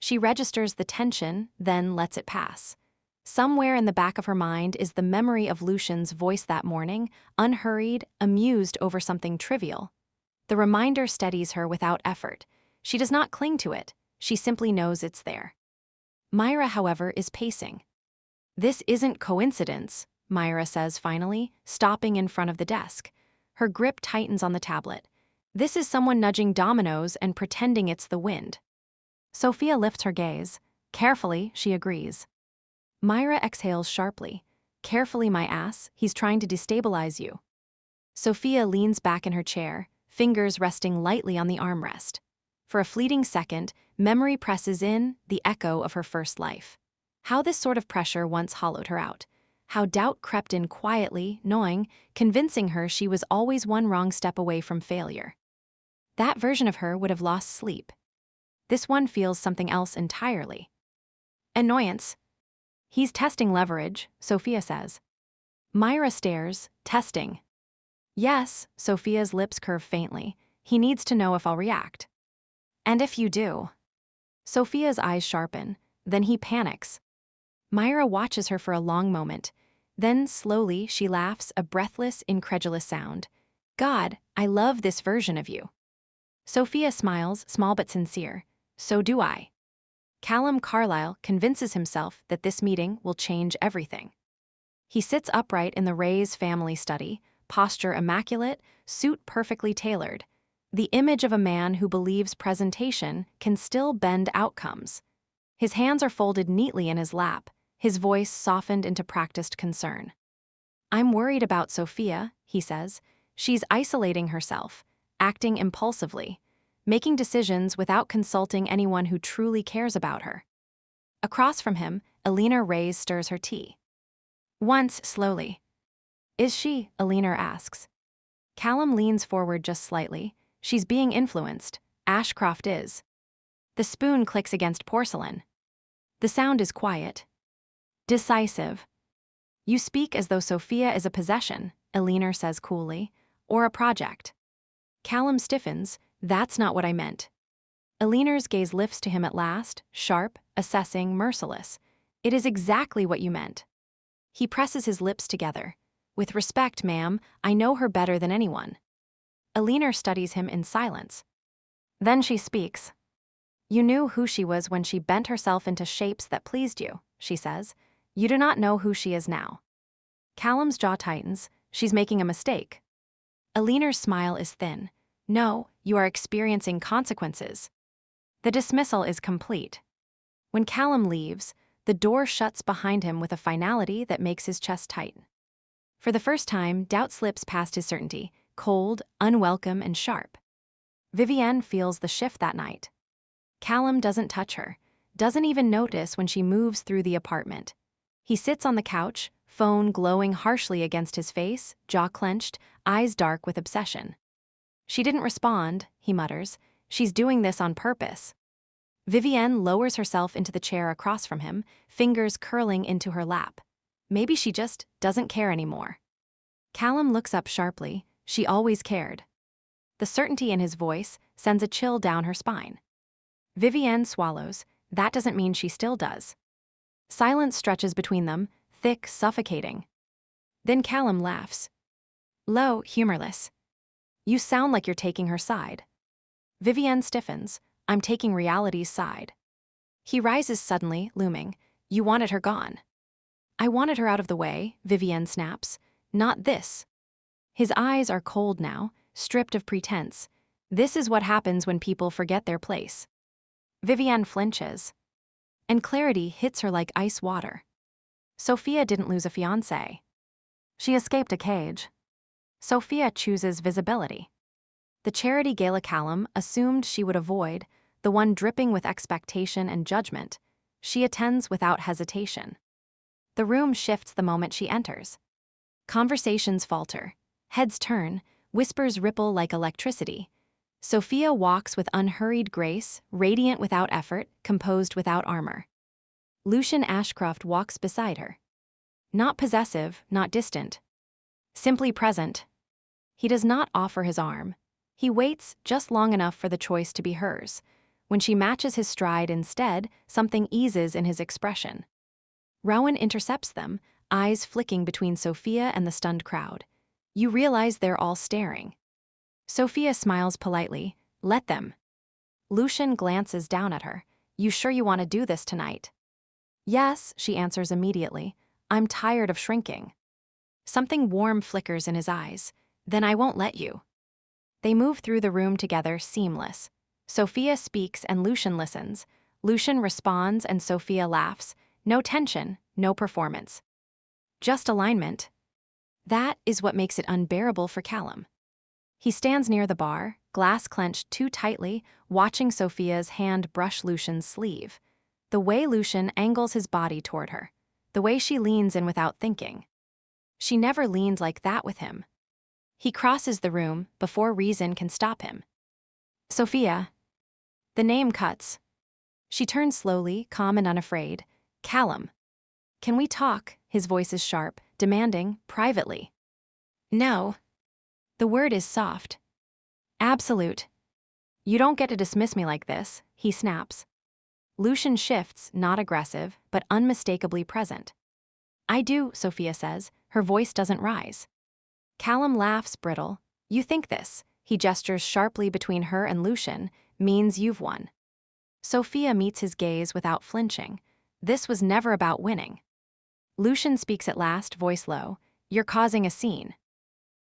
She registers the tension, then lets it pass. Somewhere in the back of her mind is the memory of Lucian's voice that morning, unhurried, amused over something trivial. The reminder steadies her without effort. She does not cling to it, she simply knows it's there. Myra, however, is pacing. This isn't coincidence, Myra says finally, stopping in front of the desk. Her grip tightens on the tablet. This is someone nudging dominoes and pretending it's the wind. Sophia lifts her gaze. Carefully, she agrees. Myra exhales sharply. Carefully, my ass, he's trying to destabilize you. Sophia leans back in her chair, fingers resting lightly on the armrest. For a fleeting second, memory presses in, the echo of her first life. How this sort of pressure once hollowed her out. How doubt crept in quietly, gnawing, convincing her she was always one wrong step away from failure. That version of her would have lost sleep. This one feels something else entirely. Annoyance. He's testing leverage, Sophia says. Myra stares, testing. Yes, Sophia's lips curve faintly. He needs to know if I'll react. And if you do. Sophia's eyes sharpen, then he panics. Myra watches her for a long moment. Then, slowly, she laughs, a breathless, incredulous sound. God, I love this version of you. Sophia smiles, small but sincere. So do I. Callum Carlyle convinces himself that this meeting will change everything. He sits upright in the Reyes family study, posture immaculate, suit perfectly tailored. The image of a man who believes presentation can still bend outcomes. His hands are folded neatly in his lap, his voice softened into practiced concern. "I'm worried about Sophia," he says. "She's isolating herself, acting impulsively, making decisions without consulting anyone who truly cares about her." Across from him, Alina Reyes stirs her tea. Once, slowly. "Is she?" Alina asks. Callum leans forward just slightly. "She's being influenced. Ashcroft is." The spoon clicks against porcelain. The sound is quiet. Decisive. "You speak as though Sophia is a possession," Alina says coolly, "or a project." Callum stiffens. "That's not what I meant." Alina's gaze lifts to him at last, sharp, assessing, merciless. "It is exactly what you meant." He presses his lips together. "With respect, ma'am, I know her better than anyone." Alina studies him in silence. Then she speaks. "You knew who she was when she bent herself into shapes that pleased you," she says. "You do not know who she is now." Callum's jaw tightens. "She's making a mistake." Alina's smile is thin. "No, you are experiencing consequences." The dismissal is complete. When Callum leaves, the door shuts behind him with a finality that makes his chest tighten. For the first time, doubt slips past his certainty, cold, unwelcome, and sharp. Vivienne feels the shift that night. Callum doesn't touch her, doesn't even notice when she moves through the apartment. He sits on the couch, phone glowing harshly against his face, jaw clenched, eyes dark with obsession. "She didn't respond," he mutters. "She's doing this on purpose." Vivienne lowers herself into the chair across from him, fingers curling into her lap. Maybe she just doesn't care anymore. Callum looks up sharply. "She always cared." The certainty in his voice sends a chill down her spine. Vivienne swallows. That doesn't mean she still does. Silence stretches between them, thick, suffocating. Then Callum laughs. Low, humorless. "You sound like you're taking her side." Vivienne stiffens. "I'm taking reality's side." He rises suddenly, looming. "You wanted her gone." "I wanted her out of the way," Vivienne snaps. "Not this." His eyes are cold now, stripped of pretense. This is what happens when people forget their place. Vivienne flinches. And clarity hits her like ice water. Sophia didn't lose a fiancé. She escaped a cage. Sophia chooses visibility. The charity gala Callum assumed she would avoid, the one dripping with expectation and judgment, she attends without hesitation. The room shifts the moment she enters. Conversations falter. Heads turn, whispers ripple like electricity. Sophia walks with unhurried grace, radiant without effort, composed without armor. Lucian Ashcroft walks beside her. Not possessive, not distant. Simply present. He does not offer his arm. He waits just long enough for the choice to be hers. When she matches his stride instead, something eases in his expression. Rowan intercepts them, eyes flicking between Sophia and the stunned crowd. You realize they're all staring. Sophia smiles politely. "Let them." Lucian glances down at her. "You sure you want to do this tonight?" "Yes," she answers immediately. "I'm tired of shrinking." Something warm flickers in his eyes. "Then I won't let you." They move through the room together, seamless. Sophia speaks and Lucian listens. Lucian responds and Sophia laughs. No tension, no performance. Just alignment. That is what makes it unbearable for Callum. He stands near the bar, glass clenched too tightly, watching Sophia's hand brush Lucian's sleeve. The way Lucian angles his body toward her. The way she leans in without thinking. She never leaned like that with him. He crosses the room before reason can stop him. "Sophia." The name cuts. She turns slowly, calm and unafraid. "Callum." "Can we talk?" His voice is sharp, demanding, privately. "No." The word is soft. "Absolute." "You don't get to dismiss me like this," he snaps. Lucian shifts, not aggressive, but unmistakably present. "I do," Sophia says. Her voice doesn't rise. Callum laughs, brittle. "You think this," he gestures sharply between her and Lucian, "means you've won." Sophia meets his gaze without flinching. This was never about winning. Lucian speaks at last, voice low. "You're causing a scene."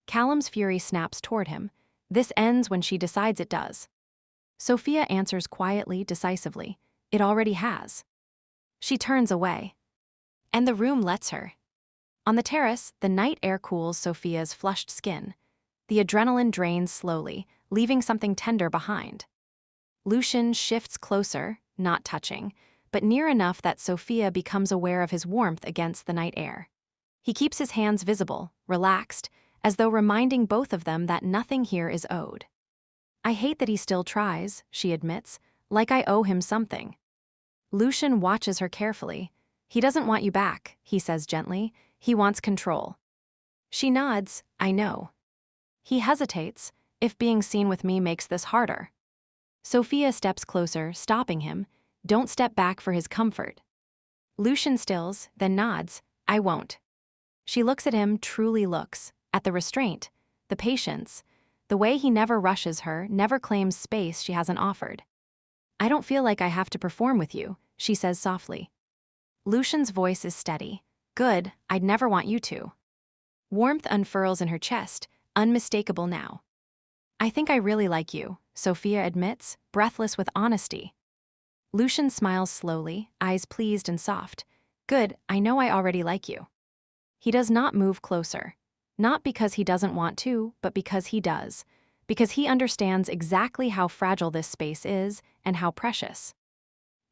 Callum's fury snaps toward him. This ends when she decides it does. Sophia answers quietly, decisively. It already has. She turns away. And the room lets her. On the terrace, the night air cools Sophia's flushed skin. The adrenaline drains slowly, leaving something tender behind. Lucian shifts closer, not touching, but near enough that Sophia becomes aware of his warmth against the night air. He keeps his hands visible, relaxed, as though reminding both of them that nothing here is owed. I hate that he still tries, she admits, like I owe him something. Lucian watches her carefully. He doesn't want you back, he says gently. He wants control. She nods, I know. He hesitates, if being seen with me makes this harder. Sophia steps closer, stopping him. Don't step back for his comfort. Lucian stills, then nods, I won't. She looks at him, truly looks, at the restraint, the patience, the way he never rushes her, never claims space she hasn't offered. I don't feel like I have to perform with you, she says softly. Lucian's voice is steady. Good, I'd never want you to. Warmth unfurls in her chest, unmistakable now. I think I really like you, Sophia admits, breathless with honesty. Lucian smiles slowly, eyes pleased and soft. Good, I know I already like you. He does not move closer. Not because he doesn't want to, but because he does. Because he understands exactly how fragile this space is and how precious.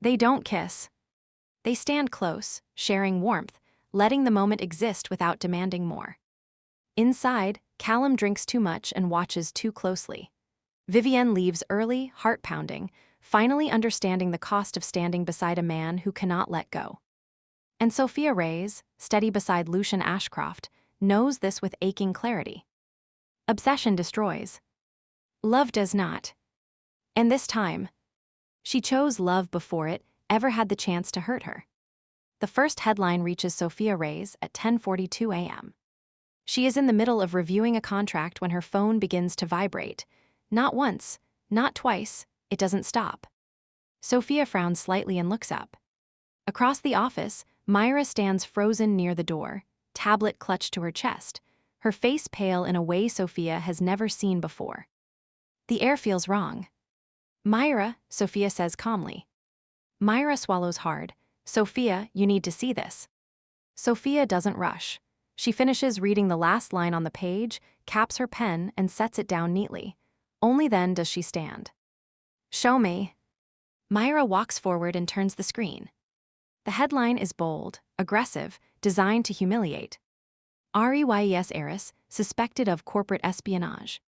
They don't kiss. They stand close, sharing warmth, letting the moment exist without demanding more. Inside, Callum drinks too much and watches too closely. Vivienne leaves early, heart-pounding, finally understanding the cost of standing beside a man who cannot let go. And Sophia Reyes, steady beside Lucian Ashcroft, knows this with aching clarity. Obsession destroys. Love does not. And this time, she chose love before it ever had the chance to hurt her. The first headline reaches Sophia Reyes at 10:42 a.m. She is in the middle of reviewing a contract when her phone begins to vibrate. Not once, not twice, it doesn't stop. Sophia frowns slightly and looks up. Across the office, Myra stands frozen near the door, tablet clutched to her chest, her face pale in a way Sophia has never seen before. The air feels wrong. Myra, Sophia says calmly. Myra swallows hard. Sophia, you need to see this. Sophia doesn't rush. She finishes reading the last line on the page, caps her pen, and sets it down neatly. Only then does she stand. Show me. Myra walks forward and turns the screen. The headline is bold, aggressive, designed to humiliate. Reyes heiress, suspected of corporate espionage.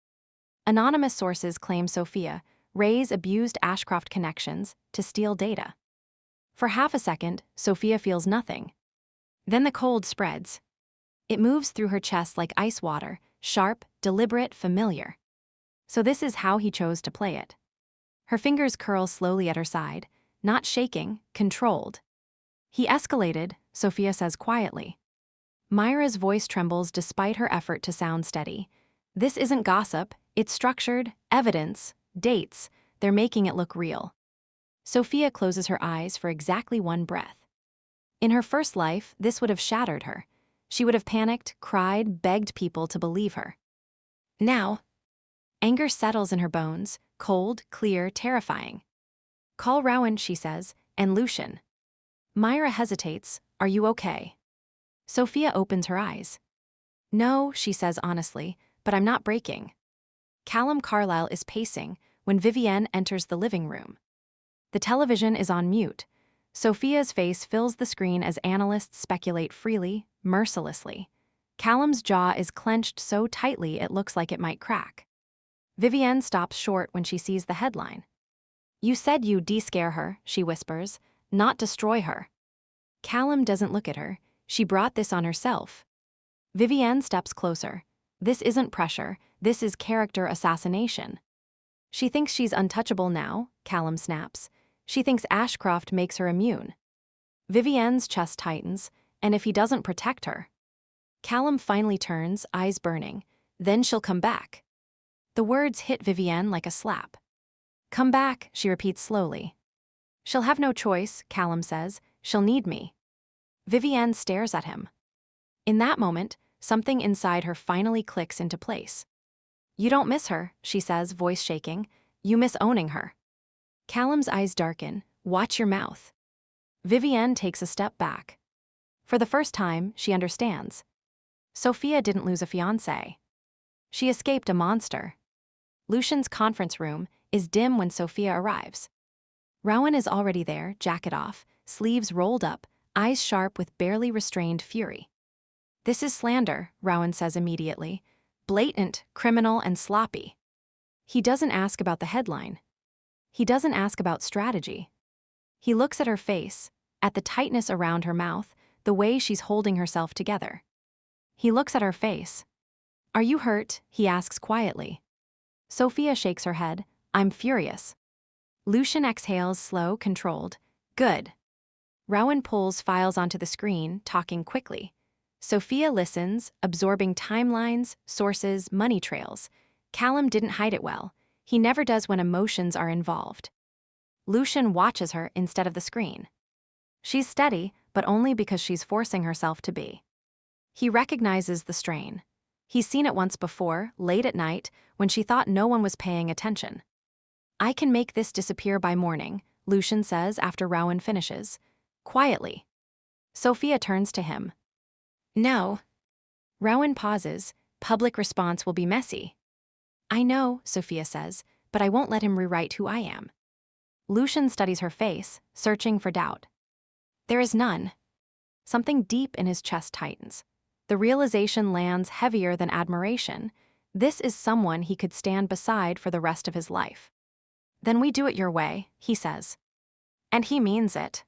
Anonymous sources claim Sophia Reyes abused Ashcroft connections to steal data. For half a second, Sophia feels nothing. Then the cold spreads. It moves through her chest like ice water, sharp, deliberate, familiar. So this is how he chose to play it. Her fingers curl slowly at her side, not shaking, controlled. He escalated, Sophia says quietly. Myra's voice trembles despite her effort to sound steady. This isn't gossip, it's structured, evidence, dates, they're making it look real. Sophia closes her eyes for exactly one breath. In her first life, this would have shattered her. She would have panicked, cried, begged people to believe her. Now, anger settles in her bones, cold, clear, terrifying. Call Rowan, she says, and Lucian. Myra hesitates. Are you okay? Sophia opens her eyes. No, she says honestly, but I'm not breaking. Callum Carlyle is pacing when Vivienne enters the living room. The television is on mute. Sophia's face fills the screen as analysts speculate freely, mercilessly. Callum's jaw is clenched so tightly it looks like it might crack. Vivienne stops short when she sees the headline. You said you'd de-scare her, she whispers, not destroy her. Callum doesn't look at her. She brought this on herself. Vivienne steps closer. This isn't pressure, this is character assassination. She thinks she's untouchable now, Callum snaps. She thinks Ashcroft makes her immune. Vivienne's chest tightens, and if he doesn't protect her. Callum finally turns, eyes burning. Then she'll come back. The words hit Vivienne like a slap. Come back, she repeats slowly. She'll have no choice, Callum says. She'll need me. Vivienne stares at him. In that moment, something inside her finally clicks into place. You don't miss her, she says, voice shaking. You miss owning her. Callum's eyes darken. Watch your mouth. Vivienne takes a step back. For the first time, she understands. Sophia didn't lose a fiancé. She escaped a monster. Lucian's conference room is dim when Sophia arrives. Rowan is already there, jacket off, sleeves rolled up, eyes sharp with barely restrained fury. This is slander, Rowan says immediately. Blatant, criminal, and sloppy. He doesn't ask about the headline. He doesn't ask about strategy. He looks at her face, at the tightness around her mouth, the way she's holding herself together. He looks at her face. Are you hurt? He asks quietly. Sophia shakes her head. I'm furious. Lucian exhales, slow, controlled. Good. Rowan pulls files onto the screen, talking quickly. Sophia listens, absorbing timelines, sources, money trails. Callum didn't hide it well. He never does when emotions are involved. Lucian watches her instead of the screen. She's steady, but only because she's forcing herself to be. He recognizes the strain. He's seen it once before, late at night, when she thought no one was paying attention. I can make this disappear by morning, Lucian says after Rowan finishes. Quietly. Sophia turns to him. No. Rowan pauses. Public response will be messy. I know, Sophia says, but I won't let him rewrite who I am. Lucian studies her face, searching for doubt. There is none. Something deep in his chest tightens. The realization lands heavier than admiration. This is someone he could stand beside for the rest of his life. Then we do it your way, he says. And he means it.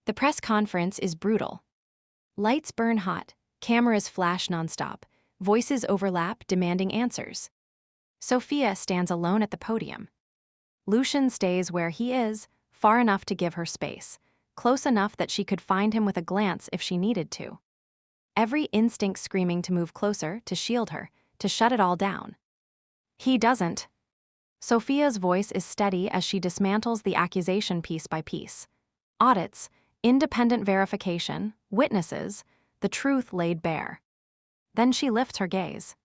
The press conference is brutal. Lights burn hot, cameras flash nonstop, voices overlap demanding answers. Sophia stands alone at the podium. Lucian stays where he is, far enough to give her space, close enough that she could find him with a glance if she needed to. Every instinct screaming to move closer, to shield her, to shut it all down. He doesn't. Sophia's voice is steady as she dismantles the accusation piece by piece. Audits, independent verification, witnesses, the truth laid bare. Then she lifts her gaze.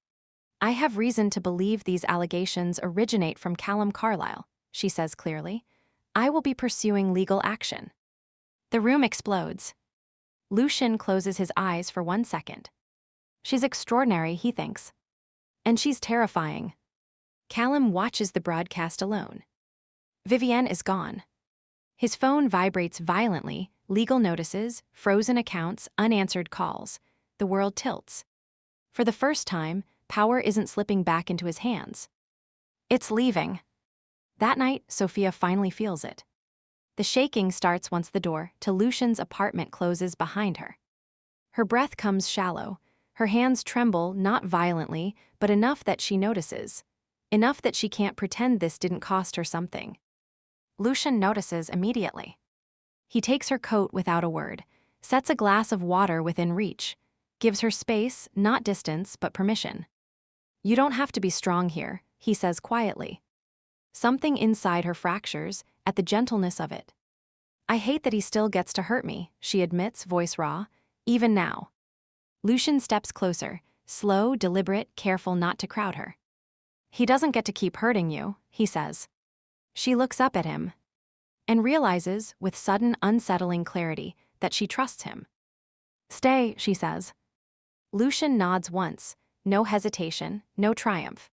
I have reason to believe these allegations originate from Callum Carlyle, she says clearly. I will be pursuing legal action. The room explodes. Lucian closes his eyes for 1 second. She's extraordinary, he thinks. And she's terrifying. Callum watches the broadcast alone. Vivienne is gone. His phone vibrates violently, legal notices, frozen accounts, unanswered calls. The world tilts. For the first time, power isn't slipping back into his hands. It's leaving. That night, Sophia finally feels it. The shaking starts once the door to Lucian's apartment closes behind her. Her breath comes shallow. Her hands tremble, not violently, but enough that she notices. Enough that she can't pretend this didn't cost her something. Lucian notices immediately. He takes her coat without a word, sets a glass of water within reach, gives her space, not distance, but permission. You don't have to be strong here, he says quietly. Something inside her fractures at the gentleness of it. I hate that he still gets to hurt me, she admits, voice raw, even now. Lucian steps closer, slow, deliberate, careful not to crowd her. He doesn't get to keep hurting you, he says. She looks up at him and realizes, with sudden, unsettling clarity, that she trusts him. Stay, she says. Lucian nods once, no hesitation, no triumph.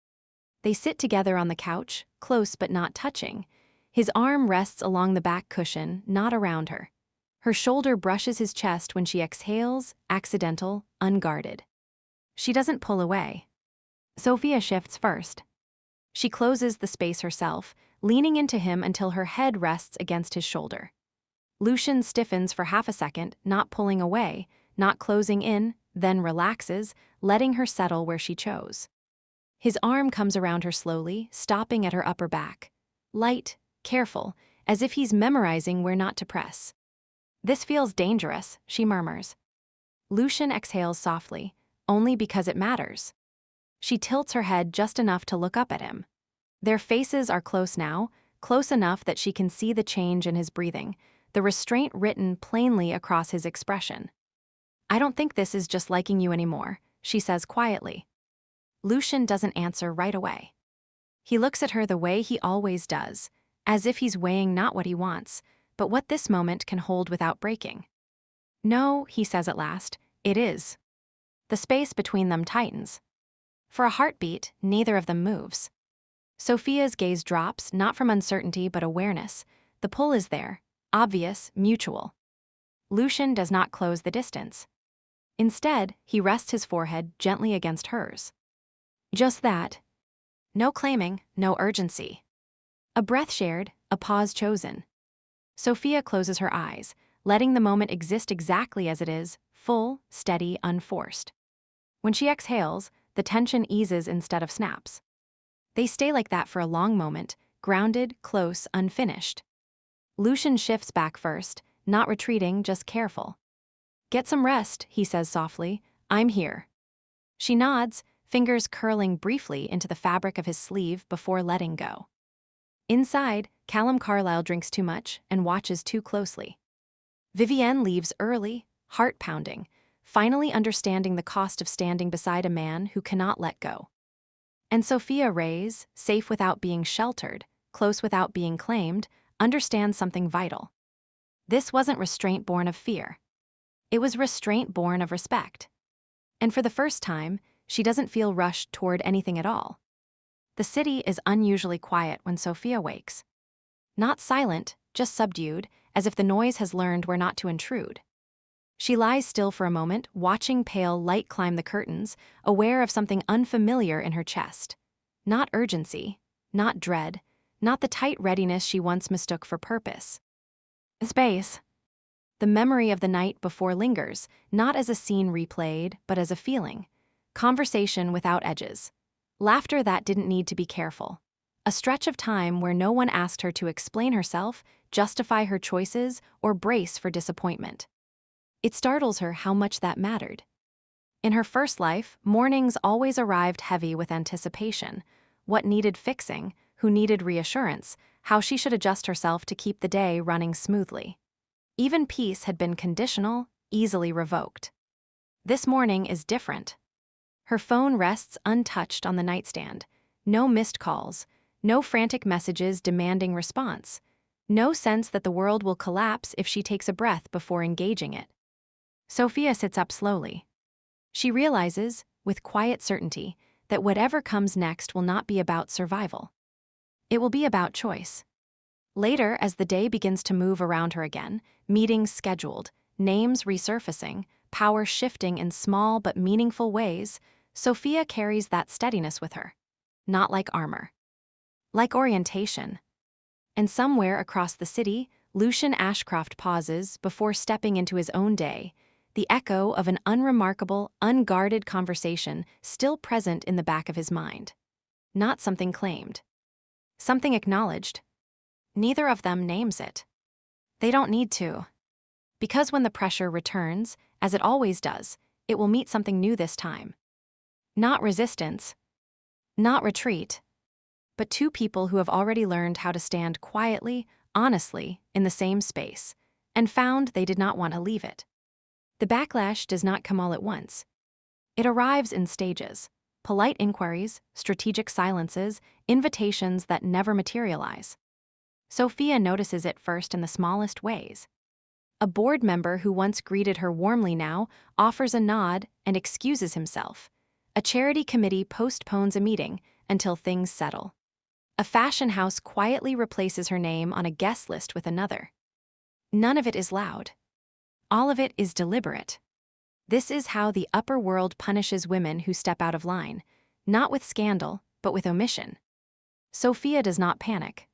They sit together on the couch, close but not touching. His arm rests along the back cushion, not around her. Her shoulder brushes his chest when she exhales, accidental, unguarded. She doesn't pull away. Sophia shifts first. She closes the space herself, leaning into him until her head rests against his shoulder. Lucian stiffens for half a second, not pulling away, not closing in, then relaxes, letting her settle where she chose. His arm comes around her slowly, stopping at her upper back. Light, careful, as if he's memorizing where not to press. This feels dangerous, she murmurs. Lucian exhales softly, only because it matters. She tilts her head just enough to look up at him. Their faces are close now, close enough that she can see the change in his breathing, the restraint written plainly across his expression. I don't think this is just liking you anymore, she says quietly. Lucian doesn't answer right away. He looks at her the way he always does, as if he's weighing not what he wants, but what this moment can hold without breaking. No, he says at last, it is. The space between them tightens. For a heartbeat, neither of them moves. Sophia's gaze drops, not from uncertainty but awareness. The pull is there, obvious, mutual. Lucian does not close the distance. Instead, he rests his forehead gently against hers. Just that. No claiming, no urgency. A breath shared, a pause chosen. Sophia closes her eyes, letting the moment exist exactly as it is, full, steady, unforced. When she exhales, the tension eases instead of snaps. They stay like that for a long moment, grounded, close, unfinished. Lucian shifts back first, not retreating, just careful. Get some rest, he says softly. I'm here. She nods, fingers curling briefly into the fabric of his sleeve before letting go. Inside, Callum Carlyle drinks too much and watches too closely. Vivienne leaves early, heart pounding, finally understanding the cost of standing beside a man who cannot let go. And Sophia Reyes, safe without being sheltered, close without being claimed, understands something vital. This wasn't restraint born of fear. It was restraint born of respect. And for the first time, she doesn't feel rushed toward anything at all. The city is unusually quiet when Sophia wakes. Not silent, just subdued, as if the noise has learned where not to intrude. She lies still for a moment, watching pale light climb the curtains, aware of something unfamiliar in her chest. Not urgency, not dread, not the tight readiness she once mistook for purpose. Space. The memory of the night before lingers, not as a scene replayed, but as a feeling. Conversation without edges. Laughter that didn't need to be careful. A stretch of time where no one asked her to explain herself, justify her choices, or brace for disappointment. It startles her how much that mattered. In her first life, mornings always arrived heavy with anticipation. What needed fixing, who needed reassurance, how she should adjust herself to keep the day running smoothly. Even peace had been conditional, easily revoked. This morning is different. Her phone rests untouched on the nightstand. No missed calls, no frantic messages demanding response, no sense that the world will collapse if she takes a breath before engaging it. Sophia sits up slowly. She realizes, with quiet certainty, that whatever comes next will not be about survival. It will be about choice. Later, as the day begins to move around her again, meetings scheduled, names resurfacing, power shifting in small but meaningful ways, Sophia carries that steadiness with her. Not like armor. Like orientation. And somewhere across the city, Lucian Ashcroft pauses before stepping into his own day, the echo of an unremarkable, unguarded conversation still present in the back of his mind. Not something claimed. Something acknowledged. Neither of them names it. They don't need to. Because when the pressure returns, as it always does, it will meet something new this time. Not resistance. Not retreat. But two people who have already learned how to stand quietly, honestly, in the same space, and found they did not want to leave it. The backlash does not come all at once. It arrives in stages. Polite inquiries, strategic silences, invitations that never materialize. Sophia notices it first in the smallest ways. A board member who once greeted her warmly now offers a nod and excuses himself. A charity committee postpones a meeting until things settle. A fashion house quietly replaces her name on a guest list with another. None of it is loud. All of it is deliberate. This is how the upper world punishes women who step out of line, not with scandal, but with omission. Sophia does not panic.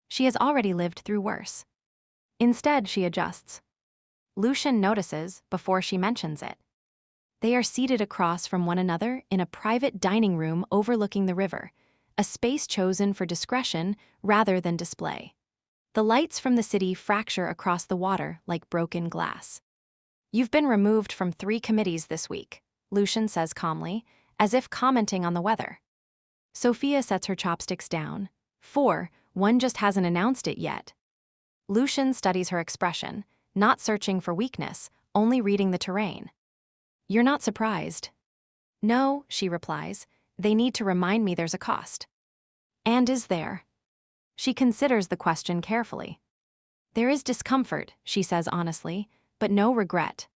She has already lived through worse. Instead, she adjusts. Lucian notices before she mentions it. They are seated across from one another in a private dining room overlooking the river, a space chosen for discretion rather than display. The lights from the city fracture across the water like broken glass. You've been removed from 3 committees this week, Lucian says calmly, as if commenting on the weather. Sophia sets her chopsticks down. 4, one just hasn't announced it yet. Lucian studies her expression, not searching for weakness, only reading the terrain. You're not surprised. No, she replies, They need to remind me there's a cost. And is there? She considers the question carefully. There is discomfort, she says honestly, but no regret.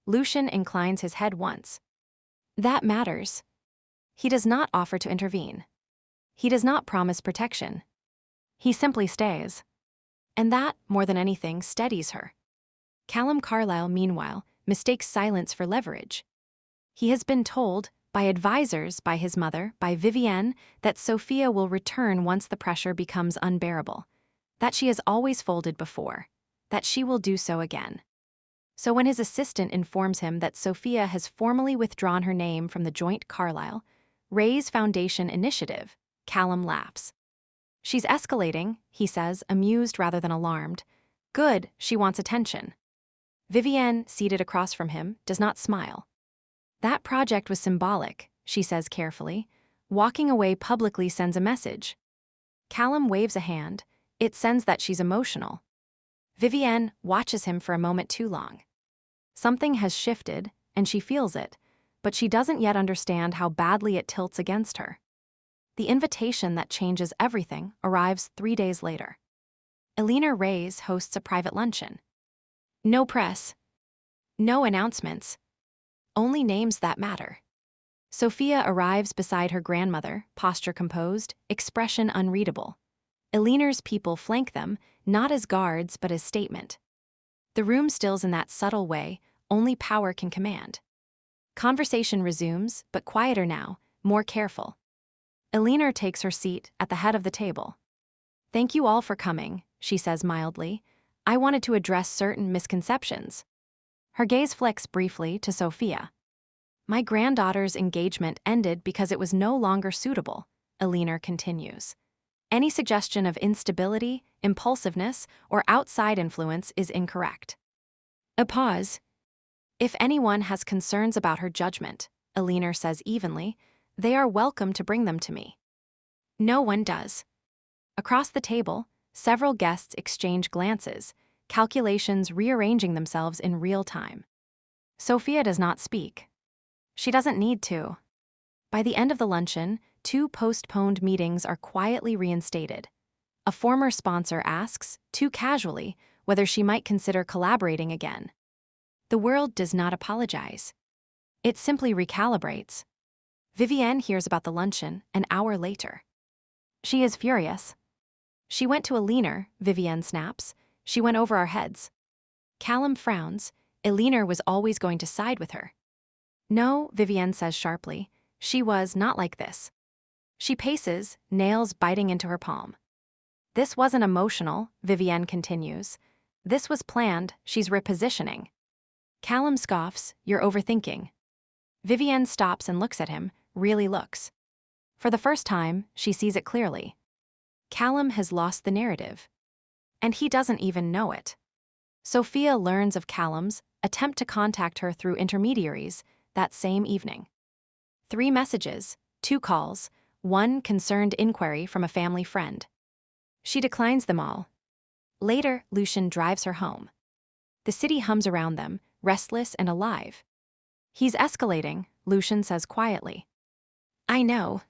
Lucian inclines his head once. That matters. He does not offer to intervene. He does not promise protection. He simply stays. And that, more than anything, steadies her. Callum Carlyle, meanwhile, mistakes silence for leverage. He has been told, by advisors, by his mother, by Vivienne, that Sophia will return once the pressure becomes unbearable, that she has always folded before, that she will do so again. So when his assistant informs him that Sophia has formally withdrawn her name from the joint Carlyle, Ray's Foundation initiative, Callum laughs. She's escalating, he says, amused rather than alarmed. Good, she wants attention. Vivienne, seated across from him, does not smile. That project was symbolic, she says carefully. Walking away publicly sends a message. Callum waves a hand. It sends that she's emotional. Vivienne watches him for a moment too long. Something has shifted, and she feels it, but she doesn't yet understand how badly it tilts against her. The invitation that changes everything arrives 3 days later. Elena Reyes hosts a private luncheon. No press. No announcements. Only names that matter. Sophia arrives beside her grandmother, posture composed, expression unreadable. Eleanor's people flank them, not as guards but as statement. The room stills in that subtle way only power can command. Conversation resumes, but quieter now, more careful. Eleanor takes her seat at the head of the table. Thank you all for coming, she says mildly. I wanted to address certain misconceptions. Her gaze flicks briefly to Sophia. My granddaughter's engagement ended because it was no longer suitable, Eleanor continues. Any suggestion of instability, impulsiveness, or outside influence is incorrect. A pause. If anyone has concerns about her judgment, Eleanor says evenly, they are welcome to bring them to me. No one does. Across the table, several guests exchange glances, calculations rearranging themselves in real time. Sophia does not speak. She doesn't need to. By the end of the luncheon, 2 postponed meetings are quietly reinstated. A former sponsor asks, too casually, whether she might consider collaborating again. The world does not apologize. It simply recalibrates. Vivienne hears about the luncheon an hour later. She is furious. She went to Eleanor, Vivienne snaps. She went over our heads. Callum frowns. Eleanor was always going to side with her. No, Vivienne says sharply. She was not like this. She paces, nails biting into her palm. This wasn't emotional, Vivienne continues. This was planned, she's repositioning. Callum scoffs, you're overthinking. Vivienne stops and looks at him, really looks. For the first time, she sees it clearly. Callum has lost the narrative. And he doesn't even know it. Sophia learns of Callum's attempt to contact her through intermediaries that same evening. 3 messages, 2 calls, 1 concerned inquiry from a family friend. She declines them all. Later, Lucian drives her home. The city hums around them, restless and alive. He's escalating, Lucian says quietly. I know.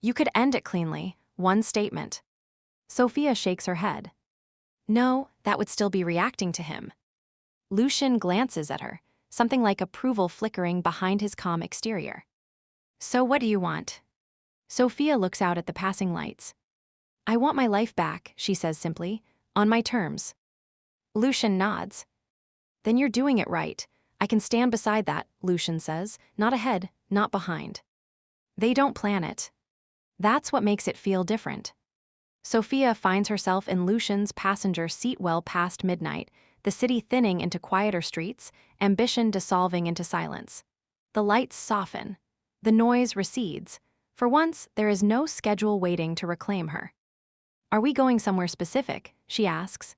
You could end it cleanly, 1 statement. Sophia shakes her head. No, that would still be reacting to him. Lucian glances at her, something like approval flickering behind his calm exterior. So what do you want? Sophia looks out at the passing lights. I want my life back, she says simply, on my terms. Lucian nods. Then you're doing it right. I can stand beside that, Lucian says, not ahead, not behind. They don't plan it. That's what makes it feel different. Sophia finds herself in Lucian's passenger seat well past midnight, the city thinning into quieter streets, ambition dissolving into silence. The lights soften. The noise recedes. For once, there is no schedule waiting to reclaim her. Are we going somewhere specific? She asks.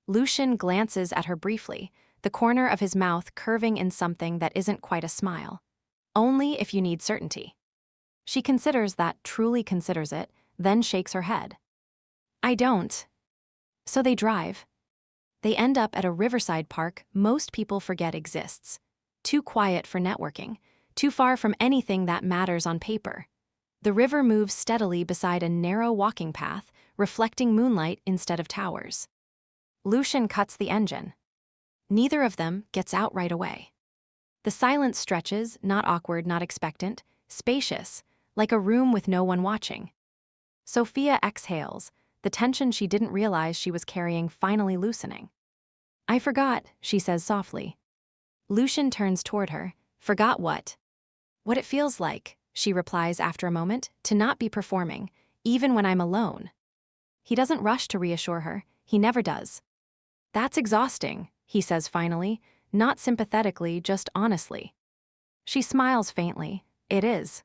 Lucian glances at her briefly, the corner of his mouth curving in something that isn't quite a smile. Only if you need certainty. She considers that, truly considers it, then shakes her head. I don't. So they drive. They end up at a riverside park most people forget exists. Too quiet for networking, too far from anything that matters on paper. The river moves steadily beside a narrow walking path, reflecting moonlight instead of towers. Lucian cuts the engine. Neither of them gets out right away. The silence stretches, not awkward, not expectant, spacious, like a room with no one watching. Sophia exhales, the tension she didn't realize she was carrying finally loosening. "I forgot," she says softly. Lucian turns toward her. "Forgot what?" "What it feels like," she replies after a moment, "to not be performing, even when I'm alone." He doesn't rush to reassure her. He never does. "That's exhausting," he says finally, not sympathetically, just honestly. She smiles faintly. It is.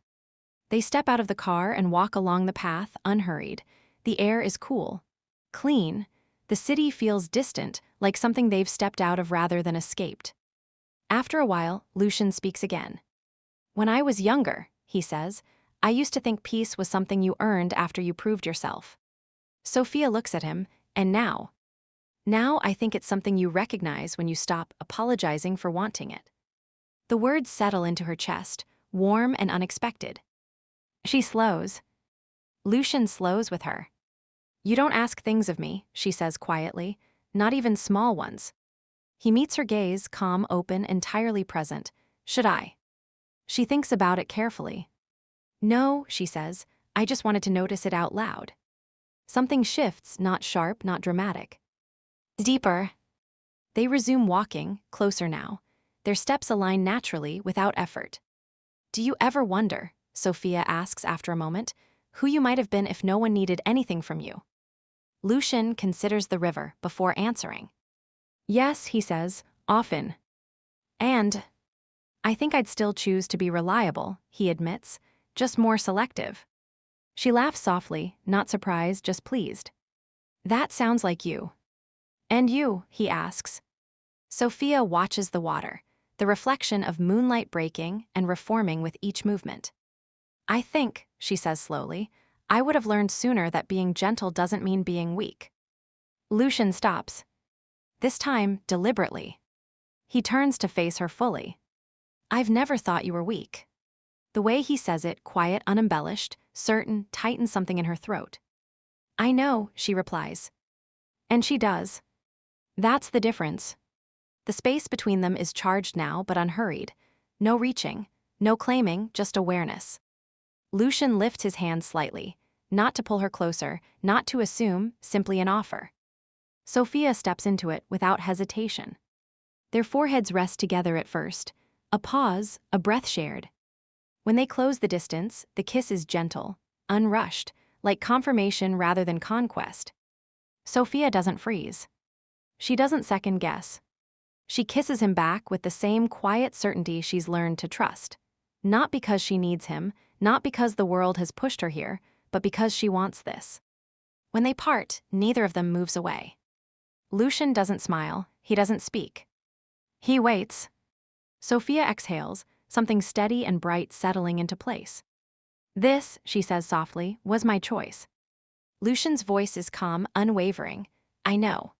They step out of the car and walk along the path, unhurried. The air is cool. Clean. The city feels distant, like something they've stepped out of rather than escaped. After a while, Lucian speaks again. "When I was younger," he says, "I used to think peace was something you earned after you proved yourself." Sophia looks at him, and now? "Now I think it's something you recognize when you stop apologizing for wanting it." The words settle into her chest, warm and unexpected. She slows. Lucian slows with her. "You don't ask things of me," she says quietly, "not even small ones." He meets her gaze, calm, open, entirely present. "Should I?" She thinks about it carefully. "No," she says, "I just wanted to notice it out loud." Something shifts, not sharp, not dramatic. Deeper. They resume walking, closer now. Their steps align naturally, without effort. "Do you ever wonder," Sophia asks after a moment, "who you might have been if no one needed anything from you?" Lucian considers the river before answering. "Yes," he says, "often. And I think I'd still choose to be reliable," he admits, "just more selective." She laughs softly, not surprised, just pleased. "That sounds like you." "And you?" he asks. Sophia watches the water, the reflection of moonlight breaking and reforming with each movement. "I think," she says slowly, "I would have learned sooner that being gentle doesn't mean being weak." Lucian stops. This time, deliberately. He turns to face her fully. "I've never thought you were weak." The way he says it, quiet, unembellished, certain, tightens something in her throat. "I know," she replies. And she does. That's the difference. The space between them is charged now, but unhurried. No reaching, no claiming, just awareness. Lucian lifts his hand slightly, not to pull her closer, not to assume, simply an offer. Sophia steps into it without hesitation. Their foreheads rest together at first. A pause, a breath shared. When they close the distance, the kiss is gentle, unrushed, like confirmation rather than conquest. Sophia doesn't freeze. She doesn't second guess. She kisses him back with the same quiet certainty she's learned to trust. Not because she needs him, not because the world has pushed her here, but because she wants this. When they part, neither of them moves away. Lucian doesn't smile, he doesn't speak. He waits. Sophia exhales, something steady and bright settling into place. "This," she says softly, "was my choice." Lucian's voice is calm, unwavering. "I know."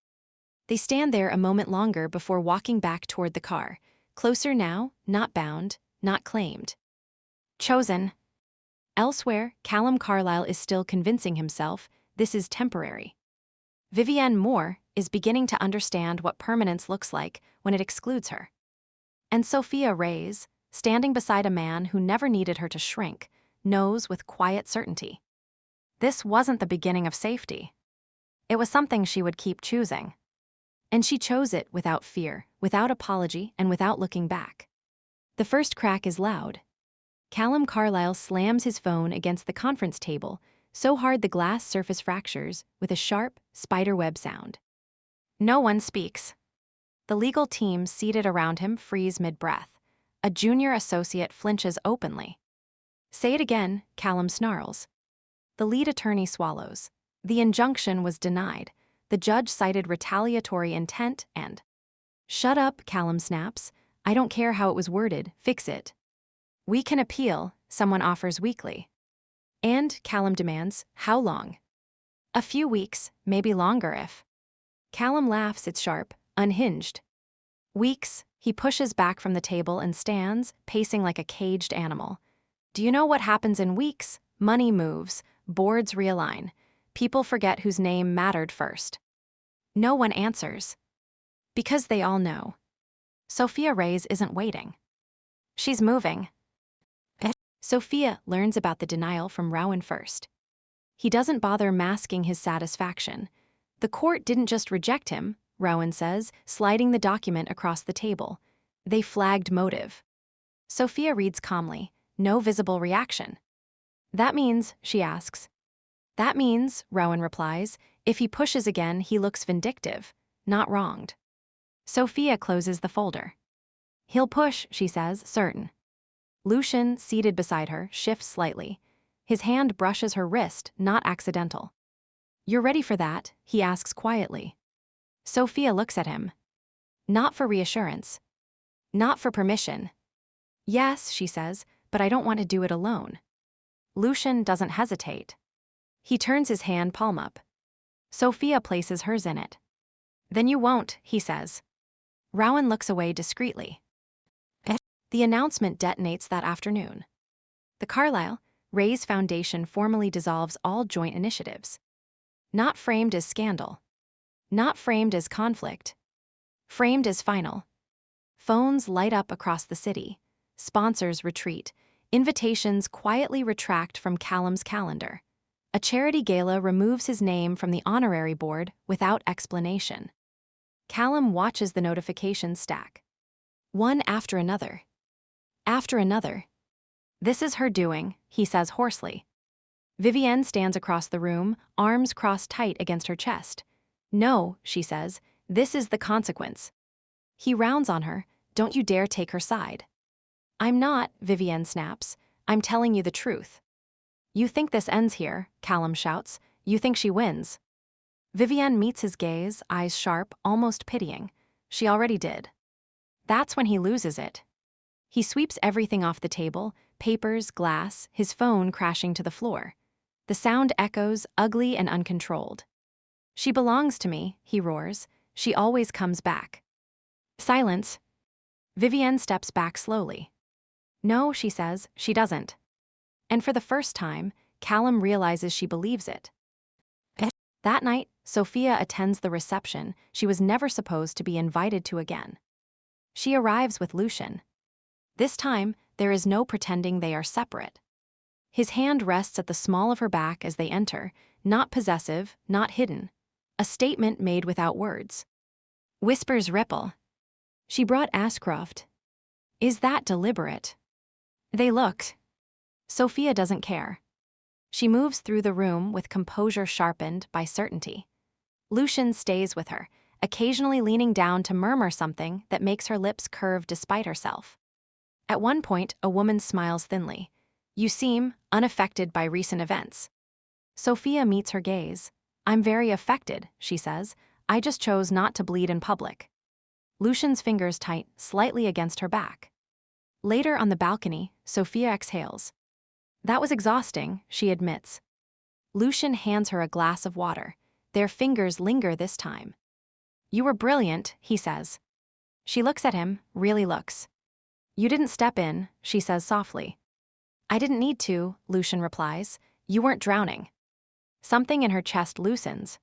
They stand there a moment longer before walking back toward the car. Closer now, not bound, not claimed. Chosen. Elsewhere, Callum Carlyle is still convincing himself this is temporary. Vivienne Moore is beginning to understand what permanence looks like when it excludes her. And Sophia Reyes, standing beside a man who never needed her to shrink, knows with quiet certainty. This wasn't the beginning of safety. It was something she would keep choosing. And she chose it without fear, without apology, and without looking back. The first crack is loud. Callum Carlyle slams his phone against the conference table, so hard the glass surface fractures, with a sharp, spiderweb sound. No one speaks. The legal team seated around him freeze mid-breath. A junior associate flinches openly. "Say it again," Callum snarls. The lead attorney swallows. The injunction was denied. The judge cited retaliatory intent and... "Shut up," Callum snaps. "I don't care how it was worded, fix it." "We can appeal," someone offers weakly. "And," Callum demands, "how long?" "A few weeks, maybe longer if..." Callum laughs, it's sharp, unhinged. "Weeks," he pushes back from the table and stands, pacing like a caged animal. "Do you know what happens in weeks? Money moves, boards realign. People forget whose name mattered first. No one answers. Because they all know. Sophia Reyes isn't waiting. She's moving. Sophia learns about the denial from Rowan first. He doesn't bother masking his satisfaction. The court didn't just reject him, Rowan says, sliding the document across the table. They flagged motive. Sophia reads calmly, no visible reaction. That means, she asks. That means, Rowan replies, if he pushes again, he looks vindictive, not wronged. Sophia closes the folder. He'll push, she says, certain. Lucian, seated beside her, shifts slightly. His hand brushes her wrist, not accidental. You're ready for that? He asks quietly. Sophia looks at him. Not for reassurance. Not for permission. Yes, she says, but I don't want to do it alone. Lucian doesn't hesitate. He turns his hand palm up. Sophia places hers in it. Then you won't, he says. Rowan looks away discreetly. The announcement detonates that afternoon. The Carlyle Reyes Foundation formally dissolves all joint initiatives. Not framed as scandal. Not framed as conflict. Framed as final. Phones light up across the city. Sponsors retreat. Invitations quietly retract from Callum's calendar. A charity gala removes his name from the honorary board without explanation. Callum watches the notifications stack. One after another. After another. This is her doing, he says hoarsely. Vivienne stands across the room, arms crossed tight against her chest. No, she says, this is the consequence. He rounds on her, don't you dare take her side. I'm not, Vivienne snaps. I'm telling you the truth. You think this ends here, Callum shouts. You think she wins. Vivienne meets his gaze, eyes sharp, almost pitying. She already did. That's when he loses it. He sweeps everything off the table, papers, glass, his phone crashing to the floor. The sound echoes, ugly and uncontrolled. She belongs to me, he roars. She always comes back. Silence. Vivienne steps back slowly. No, she says, she doesn't. And for the first time, Callum realizes she believes it. That night, Sophia attends the reception she was never supposed to be invited to again. She arrives with Lucian. This time, there is no pretending they are separate. His hand rests at the small of her back as they enter, not possessive, not hidden. A statement made without words. Whispers ripple. She brought Ashcroft. Is that deliberate? They looked. Sophia doesn't care. She moves through the room with composure sharpened by certainty. Lucian stays with her, occasionally leaning down to murmur something that makes her lips curve despite herself. At one point, a woman smiles thinly. You seem unaffected by recent events. Sophia meets her gaze. I'm very affected, she says. I just chose not to bleed in public. Lucian's fingers tight, slightly against her back. Later on the balcony, Sophia exhales. That was exhausting, she admits. Lucian hands her a glass of water. Their fingers linger this time. You were brilliant, he says. She looks at him, really looks. You didn't step in, she says softly. I didn't need to, Lucian replies. You weren't drowning. Something in her chest loosens.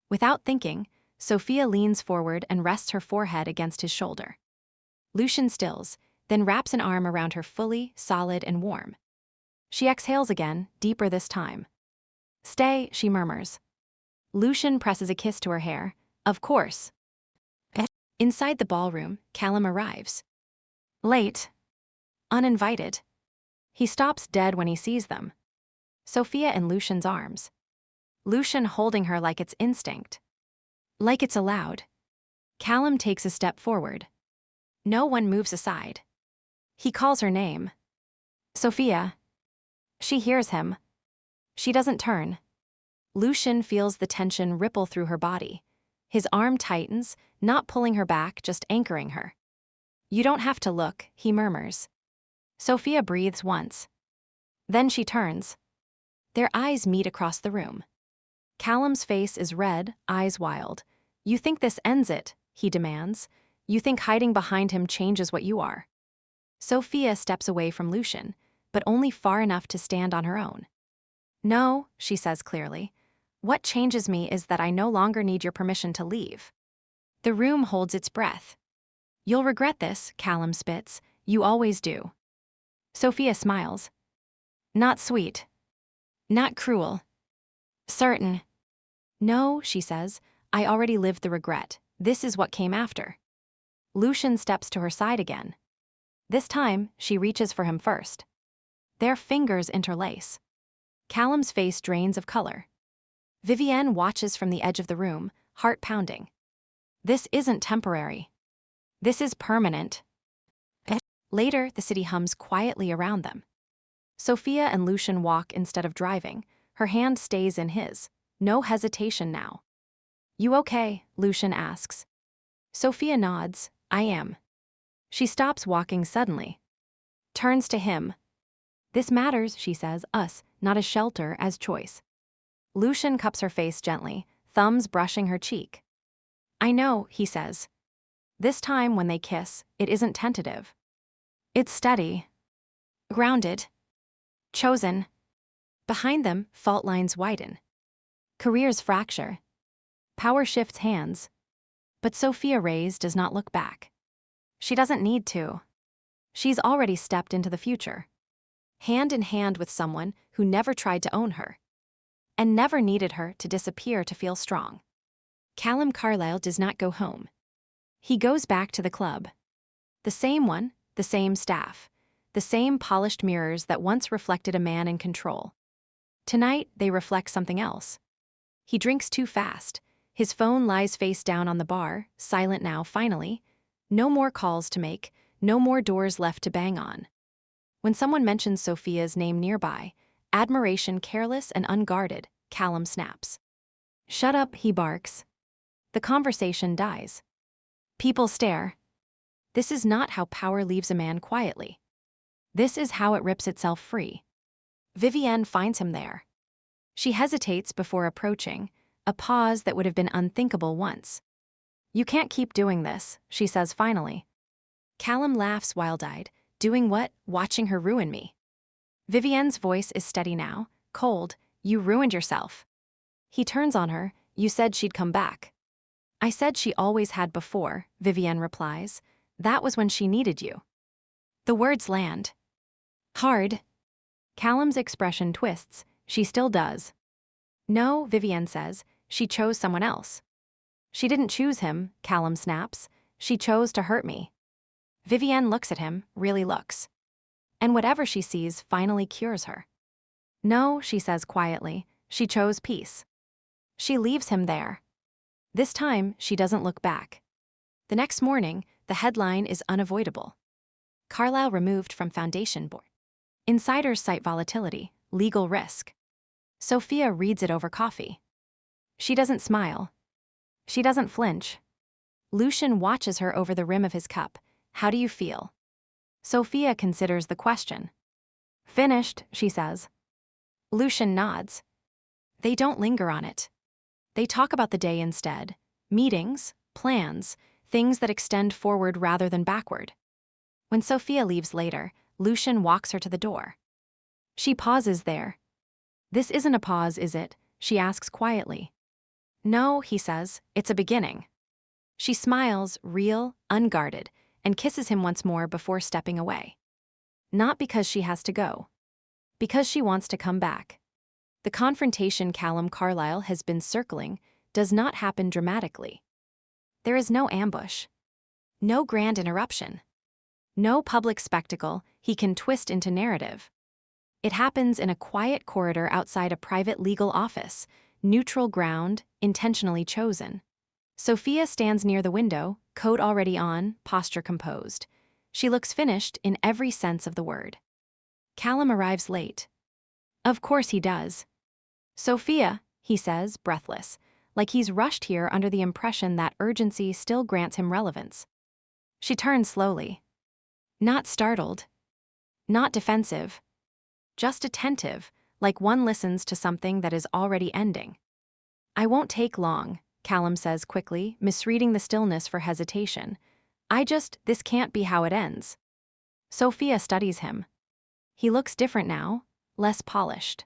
Without thinking, Sophia leans forward and rests her forehead against his shoulder. Lucian stills, then wraps an arm around her fully, solid and warm. She exhales again, deeper this time. Stay, she murmurs. Lucian presses a kiss to her hair. Of course. Inside the ballroom, Callum arrives. Late. Uninvited. He stops dead when he sees them. Sophia in Lucian's arms. Lucian holding her like it's instinct. Like it's allowed. Callum takes a step forward. No one moves aside. He calls her name. Sophia. She hears him. She doesn't turn. Lucian feels the tension ripple through her body. His arm tightens, not pulling her back, just anchoring her. You don't have to look, he murmurs. Sophia breathes once. Then she turns. Their eyes meet across the room. Callum's face is red, eyes wild. You think this ends it, he demands. You think hiding behind him changes what you are. Sophia steps away from Lucian, but only far enough to stand on her own. No, she says clearly. What changes me is that I no longer need your permission to leave. The room holds its breath. You'll regret this, Callum spits. You always do. Sophia smiles. Not sweet. Not cruel. Certain. No, she says. I already lived the regret. This is what came after. Lucian steps to her side again. This time, she reaches for him first. Their fingers interlace. Callum's face drains of color. Vivienne watches from the edge of the room, heart pounding. This isn't temporary. This is permanent. Later, the city hums quietly around them. Sophia and Lucian walk instead of driving. Her hand stays in his. No hesitation now. You okay? Lucian asks. Sophia nods. I am. She stops walking suddenly. Turns to him. This matters, she says, us, not as shelter, as choice. Lucian cups her face gently, thumbs brushing her cheek. I know, he says. This time when they kiss, it isn't tentative. It's steady. Grounded. Chosen. Behind them, fault lines widen. Careers fracture. Power shifts hands. But Sophia Reyes does not look back. She doesn't need to. She's already stepped into the future. Hand in hand with someone who never tried to own her. And never needed her to disappear to feel strong. Callum Carlyle does not go home. He goes back to the club. The same one, the same staff, the same polished mirrors that once reflected a man in control. Tonight, they reflect something else. He drinks too fast. His phone lies face down on the bar, silent now finally. No more calls to make, no more doors left to bang on. When someone mentions Sophia's name nearby, admiration careless and unguarded, Callum snaps. Shut up, he barks. The conversation dies. People stare. This is not how power leaves a man quietly. This is how it rips itself free. Vivienne finds him there. She hesitates before approaching, a pause that would have been unthinkable once. You can't keep doing this, she says finally. Callum laughs wild-eyed. Doing what? Watching her ruin me. Vivienne's voice is steady now, cold. You ruined yourself. He turns on her. You said she'd come back. I said she always had before, Vivienne replies. That was when she needed you. The words land. Hard. Callum's expression twists. She still does. No, Vivienne says. She chose someone else. She didn't choose him, Callum snaps. She chose to hurt me. Vivienne looks at him, really looks. And whatever she sees finally cures her. No, she says quietly. She chose peace. She leaves him there. This time, she doesn't look back. The next morning, the headline is unavoidable. Carlyle removed from foundation board. Insiders cite volatility, legal risk. Sophia reads it over coffee. She doesn't smile. She doesn't flinch. Lucian watches her over the rim of his cup. How do you feel? Sophia considers the question. Finished, she says. Lucian nods. They don't linger on it. They talk about the day instead. Meetings, plans, things that extend forward rather than backward. When Sophia leaves later, Lucian walks her to the door. She pauses there. This isn't a pause, is it? She asks quietly. No, he says, it's a beginning. She smiles, real, unguarded, and kisses him once more before stepping away. Not because she has to go. Because she wants to come back. The confrontation Callum Carlyle has been circling does not happen dramatically. There is no ambush. No grand interruption. No public spectacle he can twist into narrative. It happens in a quiet corridor outside a private legal office, neutral ground, intentionally chosen. Sophia stands near the window, coat already on, posture composed. She looks finished in every sense of the word. Callum arrives late. Of course he does. Sophia, he says, breathless, like he's rushed here under the impression that urgency still grants him relevance. She turns slowly. Not startled. Not defensive. Just attentive, like one listens to something that is already ending. I won't take long, Callum says quickly, misreading the stillness for hesitation. This can't be how it ends. Sophia studies him. He looks different now, less polished.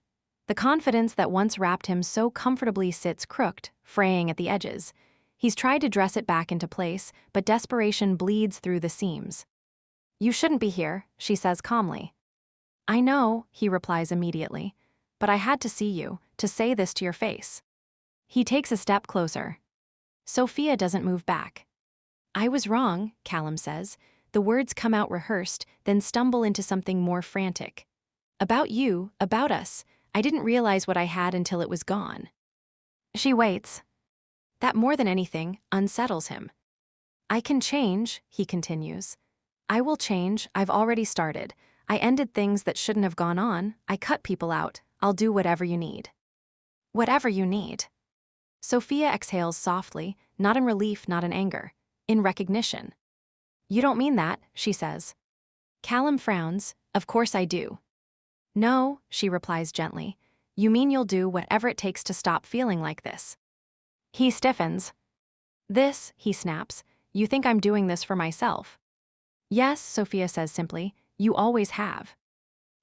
The confidence that once wrapped him so comfortably sits crooked, fraying at the edges. He's tried to dress it back into place, but desperation bleeds through the seams. "You shouldn't be here," she says calmly. "I know," he replies immediately, "but I had to see you, to say this to your face." He takes a step closer. Sophia doesn't move back. "I was wrong," Callum says. The words come out rehearsed, then stumble into something more frantic. "About you, about us. I didn't realize what I had until it was gone." She waits. That, more than anything, unsettles him. "I can change," he continues. "I will change. I've already started. I ended things that shouldn't have gone on. I cut people out. I'll do whatever you need." Whatever you need. Sophia exhales softly, not in relief, not in anger. In recognition. "You don't mean that," she says. Callum frowns. "Of course I do." "No," she replies gently. "You mean you'll do whatever it takes to stop feeling like this." He stiffens. "This," he snaps. "You think I'm doing this for myself?" "Yes," Sophia says simply. "You always have."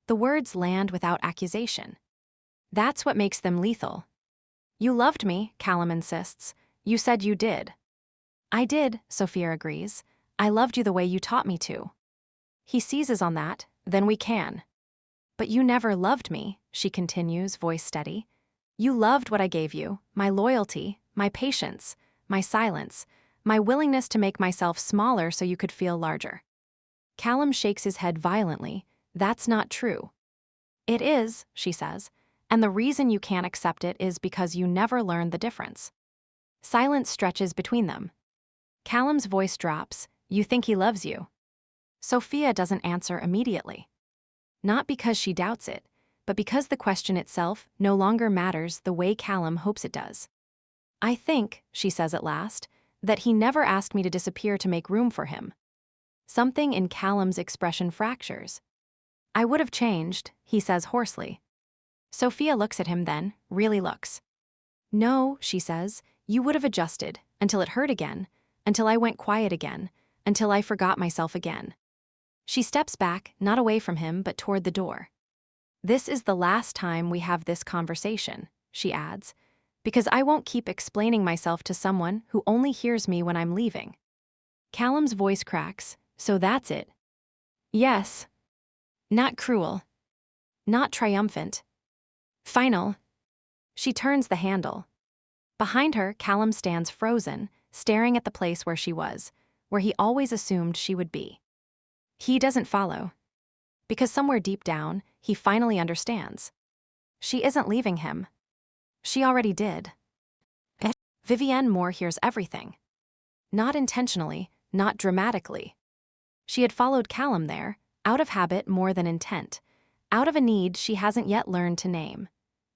The words land without accusation. That's what makes them lethal. "You loved me," Callum insists. "You said you did." "I did," Sophia agrees. "I loved you the way you taught me to." He seizes on that. "Then we can." "But you never loved me," she continues, voice steady. "You loved what I gave you, my loyalty, my patience, my silence, my willingness to make myself smaller so you could feel larger." Callum shakes his head violently. "That's not true." "It is," she says, "and the reason you can't accept it is because you never learned the difference." Silence stretches between them. Callum's voice drops. "You think he loves you?" Sophia doesn't answer immediately. Not because she doubts it, but because the question itself no longer matters the way Callum hopes it does. "I think," she says at last, "that he never asked me to disappear to make room for him." Something in Callum's expression fractures. "I would have changed," he says hoarsely. Sophia looks at him then, really looks. "No," she says, "you would have adjusted, until it hurt again, until I went quiet again, until I forgot myself again." She steps back, not away from him, but toward the door. "This is the last time we have this conversation," she adds, "because I won't keep explaining myself to someone who only hears me when I'm leaving." Callum's voice cracks. "So that's it?" "Yes." Not cruel. Not triumphant. Final. She turns the handle. Behind her, Callum stands frozen, staring at the place where she was, where he always assumed she would be. He doesn't follow. Because somewhere deep down, he finally understands. She isn't leaving him. She already did. Vivienne Moore hears everything. Not intentionally, not dramatically. She had followed Callum there, out of habit more than intent, out of a need she hasn't yet learned to name.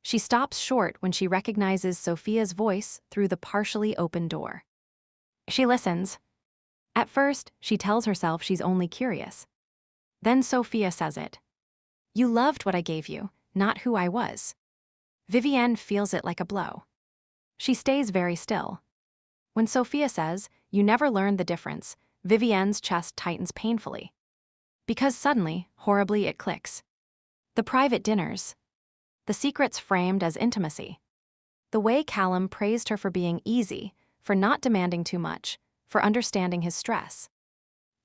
She stops short when she recognizes Sophia's voice through the partially open door. She listens. At first, she tells herself she's only curious. Then Sophia says it. "You loved what I gave you, not who I was." Vivienne feels it like a blow. She stays very still. When Sophia says, "You never learned the difference," Vivienne's chest tightens painfully. Because suddenly, horribly, it clicks. The private dinners. The secrets framed as intimacy. The way Callum praised her for being easy, for not demanding too much, for understanding his stress.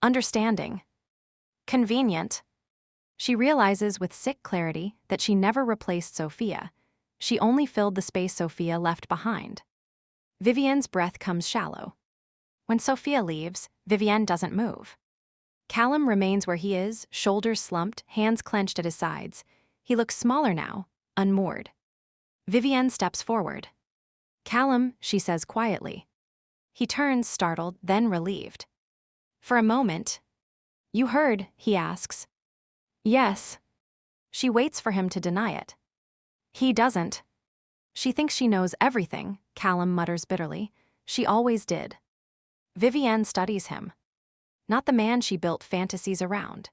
Understanding. Convenient. She realizes with sick clarity that she never replaced Sophia. She only filled the space Sophia left behind. Vivienne's breath comes shallow. When Sophia leaves, Vivienne doesn't move. Callum remains where he is, shoulders slumped, hands clenched at his sides. He looks smaller now, unmoored. Vivienne steps forward. "Callum," she says quietly. He turns, startled, then relieved. For a moment. "You heard?" he asks. "Yes." She waits for him to deny it. He doesn't. "She thinks she knows everything," Callum mutters bitterly. "She always did." Vivienne studies him. Not the man she built fantasies around.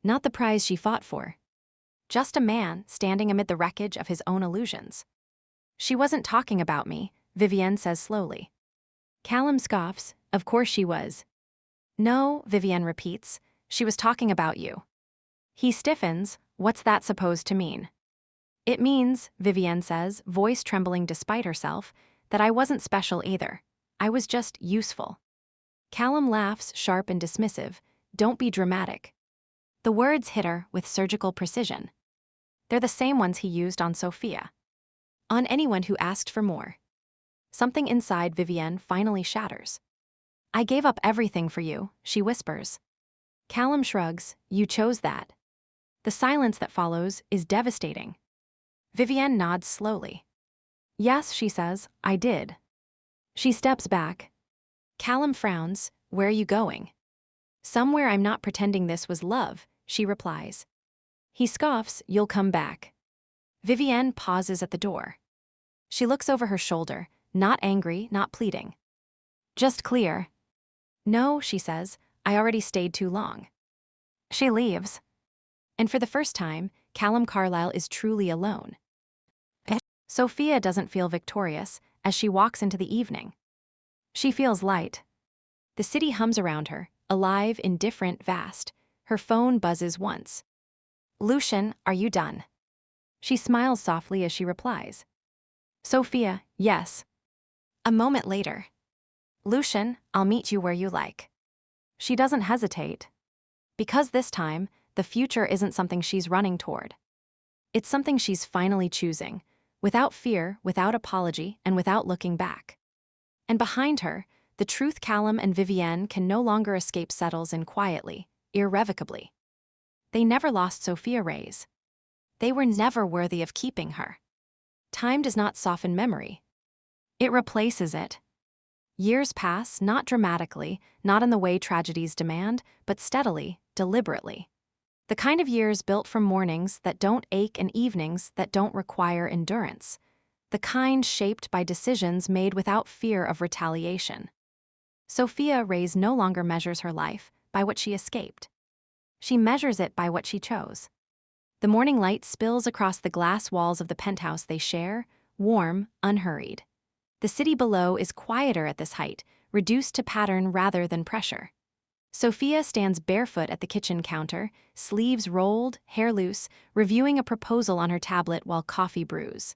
Not the prize she fought for. Just a man standing amid the wreckage of his own illusions. "She wasn't talking about me," Vivienne says slowly. Callum scoffs. "Of course she was." "No," Vivienne repeats. "She was talking about you." He stiffens. "What's that supposed to mean?" It means, Vivienne says, voice trembling despite herself, that I wasn't special either. I was just useful. Callum laughs, sharp and dismissive. Don't be dramatic. The words hit her with surgical precision. They're the same ones he used on Sophia. On anyone who asked for more. Something inside Vivienne finally shatters. I gave up everything for you, she whispers. Callum shrugs. You chose that. The silence that follows is devastating. Vivienne nods slowly. Yes, she says, I did. She steps back. Callum frowns. Where are you going? Somewhere I'm not pretending this was love, she replies. He scoffs. You'll come back. Vivienne pauses at the door. She looks over her shoulder, not angry, not pleading. Just clear. No, she says, I already stayed too long. She leaves. And for the first time, Callum Carlyle is truly alone. Sophia doesn't feel victorious as she walks into the evening. She feels light. The city hums around her, alive, indifferent, vast. Her phone buzzes once. Lucian, are you done? She smiles softly as she replies. Sophia, yes. A moment later. Lucian, I'll meet you where you like. She doesn't hesitate. Because this time, the future isn't something she's running toward. It's something she's finally choosing, without fear, without apology, and without looking back. And behind her, the truth Callum and Vivienne can no longer escape settles in quietly, irrevocably. They never lost Sophia Reyes. They were never worthy of keeping her. Time does not soften memory. It replaces it. Years pass, not dramatically, not in the way tragedies demand, but steadily, deliberately. The kind of years built from mornings that don't ache and evenings that don't require endurance. The kind shaped by decisions made without fear of retaliation. Sophia Reyes no longer measures her life by what she escaped. She measures it by what she chose. The morning light spills across the glass walls of the penthouse they share, warm, unhurried. The city below is quieter at this height, reduced to pattern rather than pressure. Sophia stands barefoot at the kitchen counter, sleeves rolled, hair loose, reviewing a proposal on her tablet while coffee brews.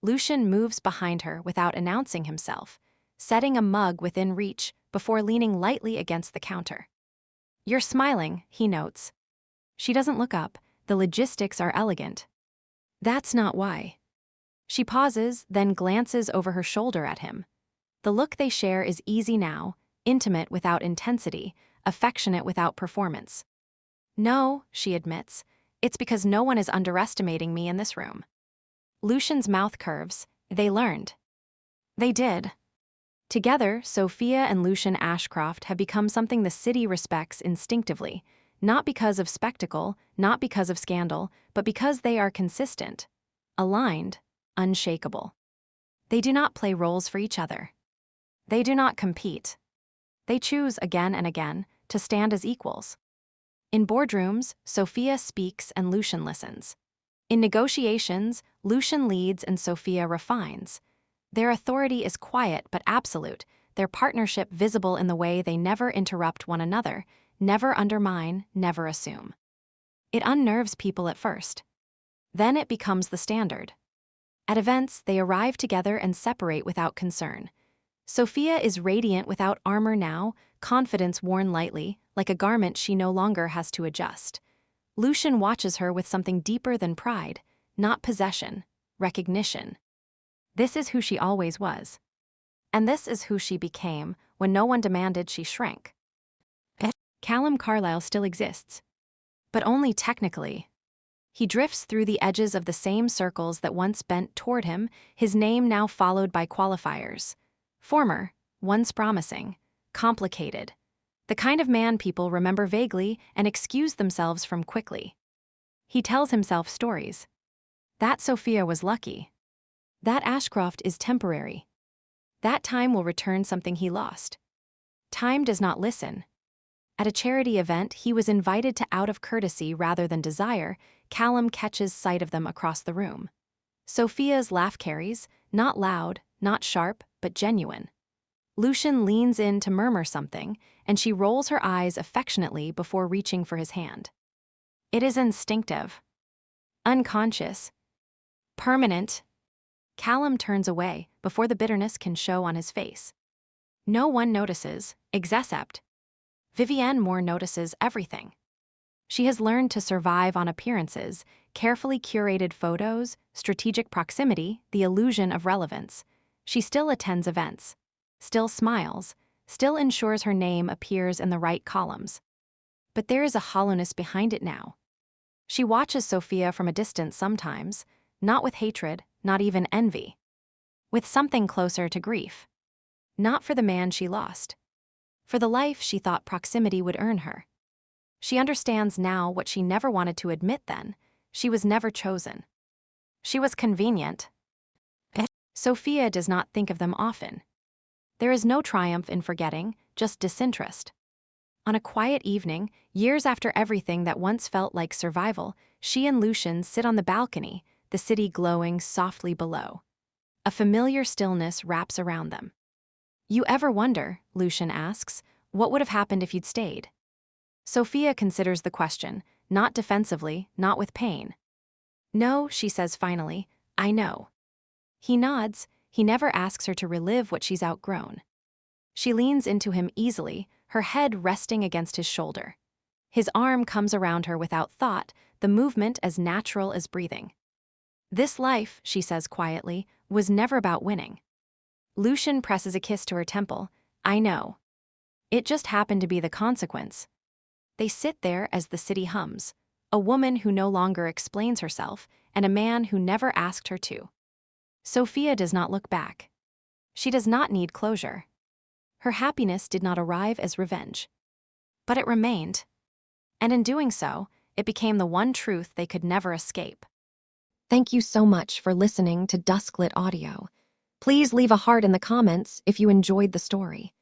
Lucian moves behind her without announcing himself, setting a mug within reach before leaning lightly against the counter. You're smiling, he notes. She doesn't look up. The logistics are elegant. That's not why. She pauses, then glances over her shoulder at him. The look they share is easy now, intimate without intensity, affectionate without performance. No, she admits, it's because no one is underestimating me in this room. Lucian's mouth curves. They learned. They did. Together, Sophia and Lucian Ashcroft have become something the city respects instinctively, not because of spectacle, not because of scandal, but because they are consistent, aligned, unshakable. They do not play roles for each other. They do not compete. They choose again and again to stand as equals. In boardrooms, Sophia speaks and Lucian listens. In negotiations, Lucian leads and Sophia refines. Their authority is quiet but absolute, their partnership visible in the way they never interrupt one another, never undermine, never assume. It unnerves people at first. Then it becomes the standard. At events, they arrive together and separate without concern. Sophia is radiant without armor now, confidence worn lightly, like a garment she no longer has to adjust. Lucian watches her with something deeper than pride, not possession, recognition. This is who she always was. And this is who she became when no one demanded she shrank. Callum Carlyle still exists. But only technically. He drifts through the edges of the same circles that once bent toward him, his name now followed by qualifiers. Former, once promising, complicated. The kind of man people remember vaguely and excuse themselves from quickly. He tells himself stories. That Sophia was lucky. That Ashcroft is temporary. That time will return something he lost. Time does not listen. At a charity event he was invited to out of courtesy rather than desire, Callum catches sight of them across the room. Sophia's laugh carries, not loud, not sharp, but genuine. Lucian leans in to murmur something, and she rolls her eyes affectionately before reaching for his hand. It is instinctive. Unconscious. Permanent. Callum turns away before the bitterness can show on his face. No one notices, except Vivienne Moore notices everything. She has learned to survive on appearances, carefully curated photos, strategic proximity, the illusion of relevance. She still attends events, still smiles, still ensures her name appears in the right columns. But there is a hollowness behind it now. She watches Sophia from a distance sometimes, not with hatred, not even envy. With something closer to grief. Not for the man she lost. For the life she thought proximity would earn her. She understands now what she never wanted to admit then. She was never chosen. She was convenient. Sophia does not think of them often. There is no triumph in forgetting, just disinterest. On a quiet evening, years after everything that once felt like survival, she and Lucian sit on the balcony, the city glowing softly below. A familiar stillness wraps around them. You ever wonder, Lucian asks, what would have happened if you'd stayed? Sophia considers the question, not defensively, not with pain. No, she says finally, I know. He nods. He never asks her to relive what she's outgrown. She leans into him easily, her head resting against his shoulder. His arm comes around her without thought, the movement as natural as breathing. This life, she says quietly, was never about winning. Lucian presses a kiss to her temple. I know. It just happened to be the consequence. They sit there as the city hums, a woman who no longer explains herself and a man who never asked her to. Sophia does not look back. She does not need closure. Her happiness did not arrive as revenge. But it remained. And in doing so, it became the one truth they could never escape. Thank you so much for listening to Dusklit Audio. Please leave a heart in the comments if you enjoyed the story.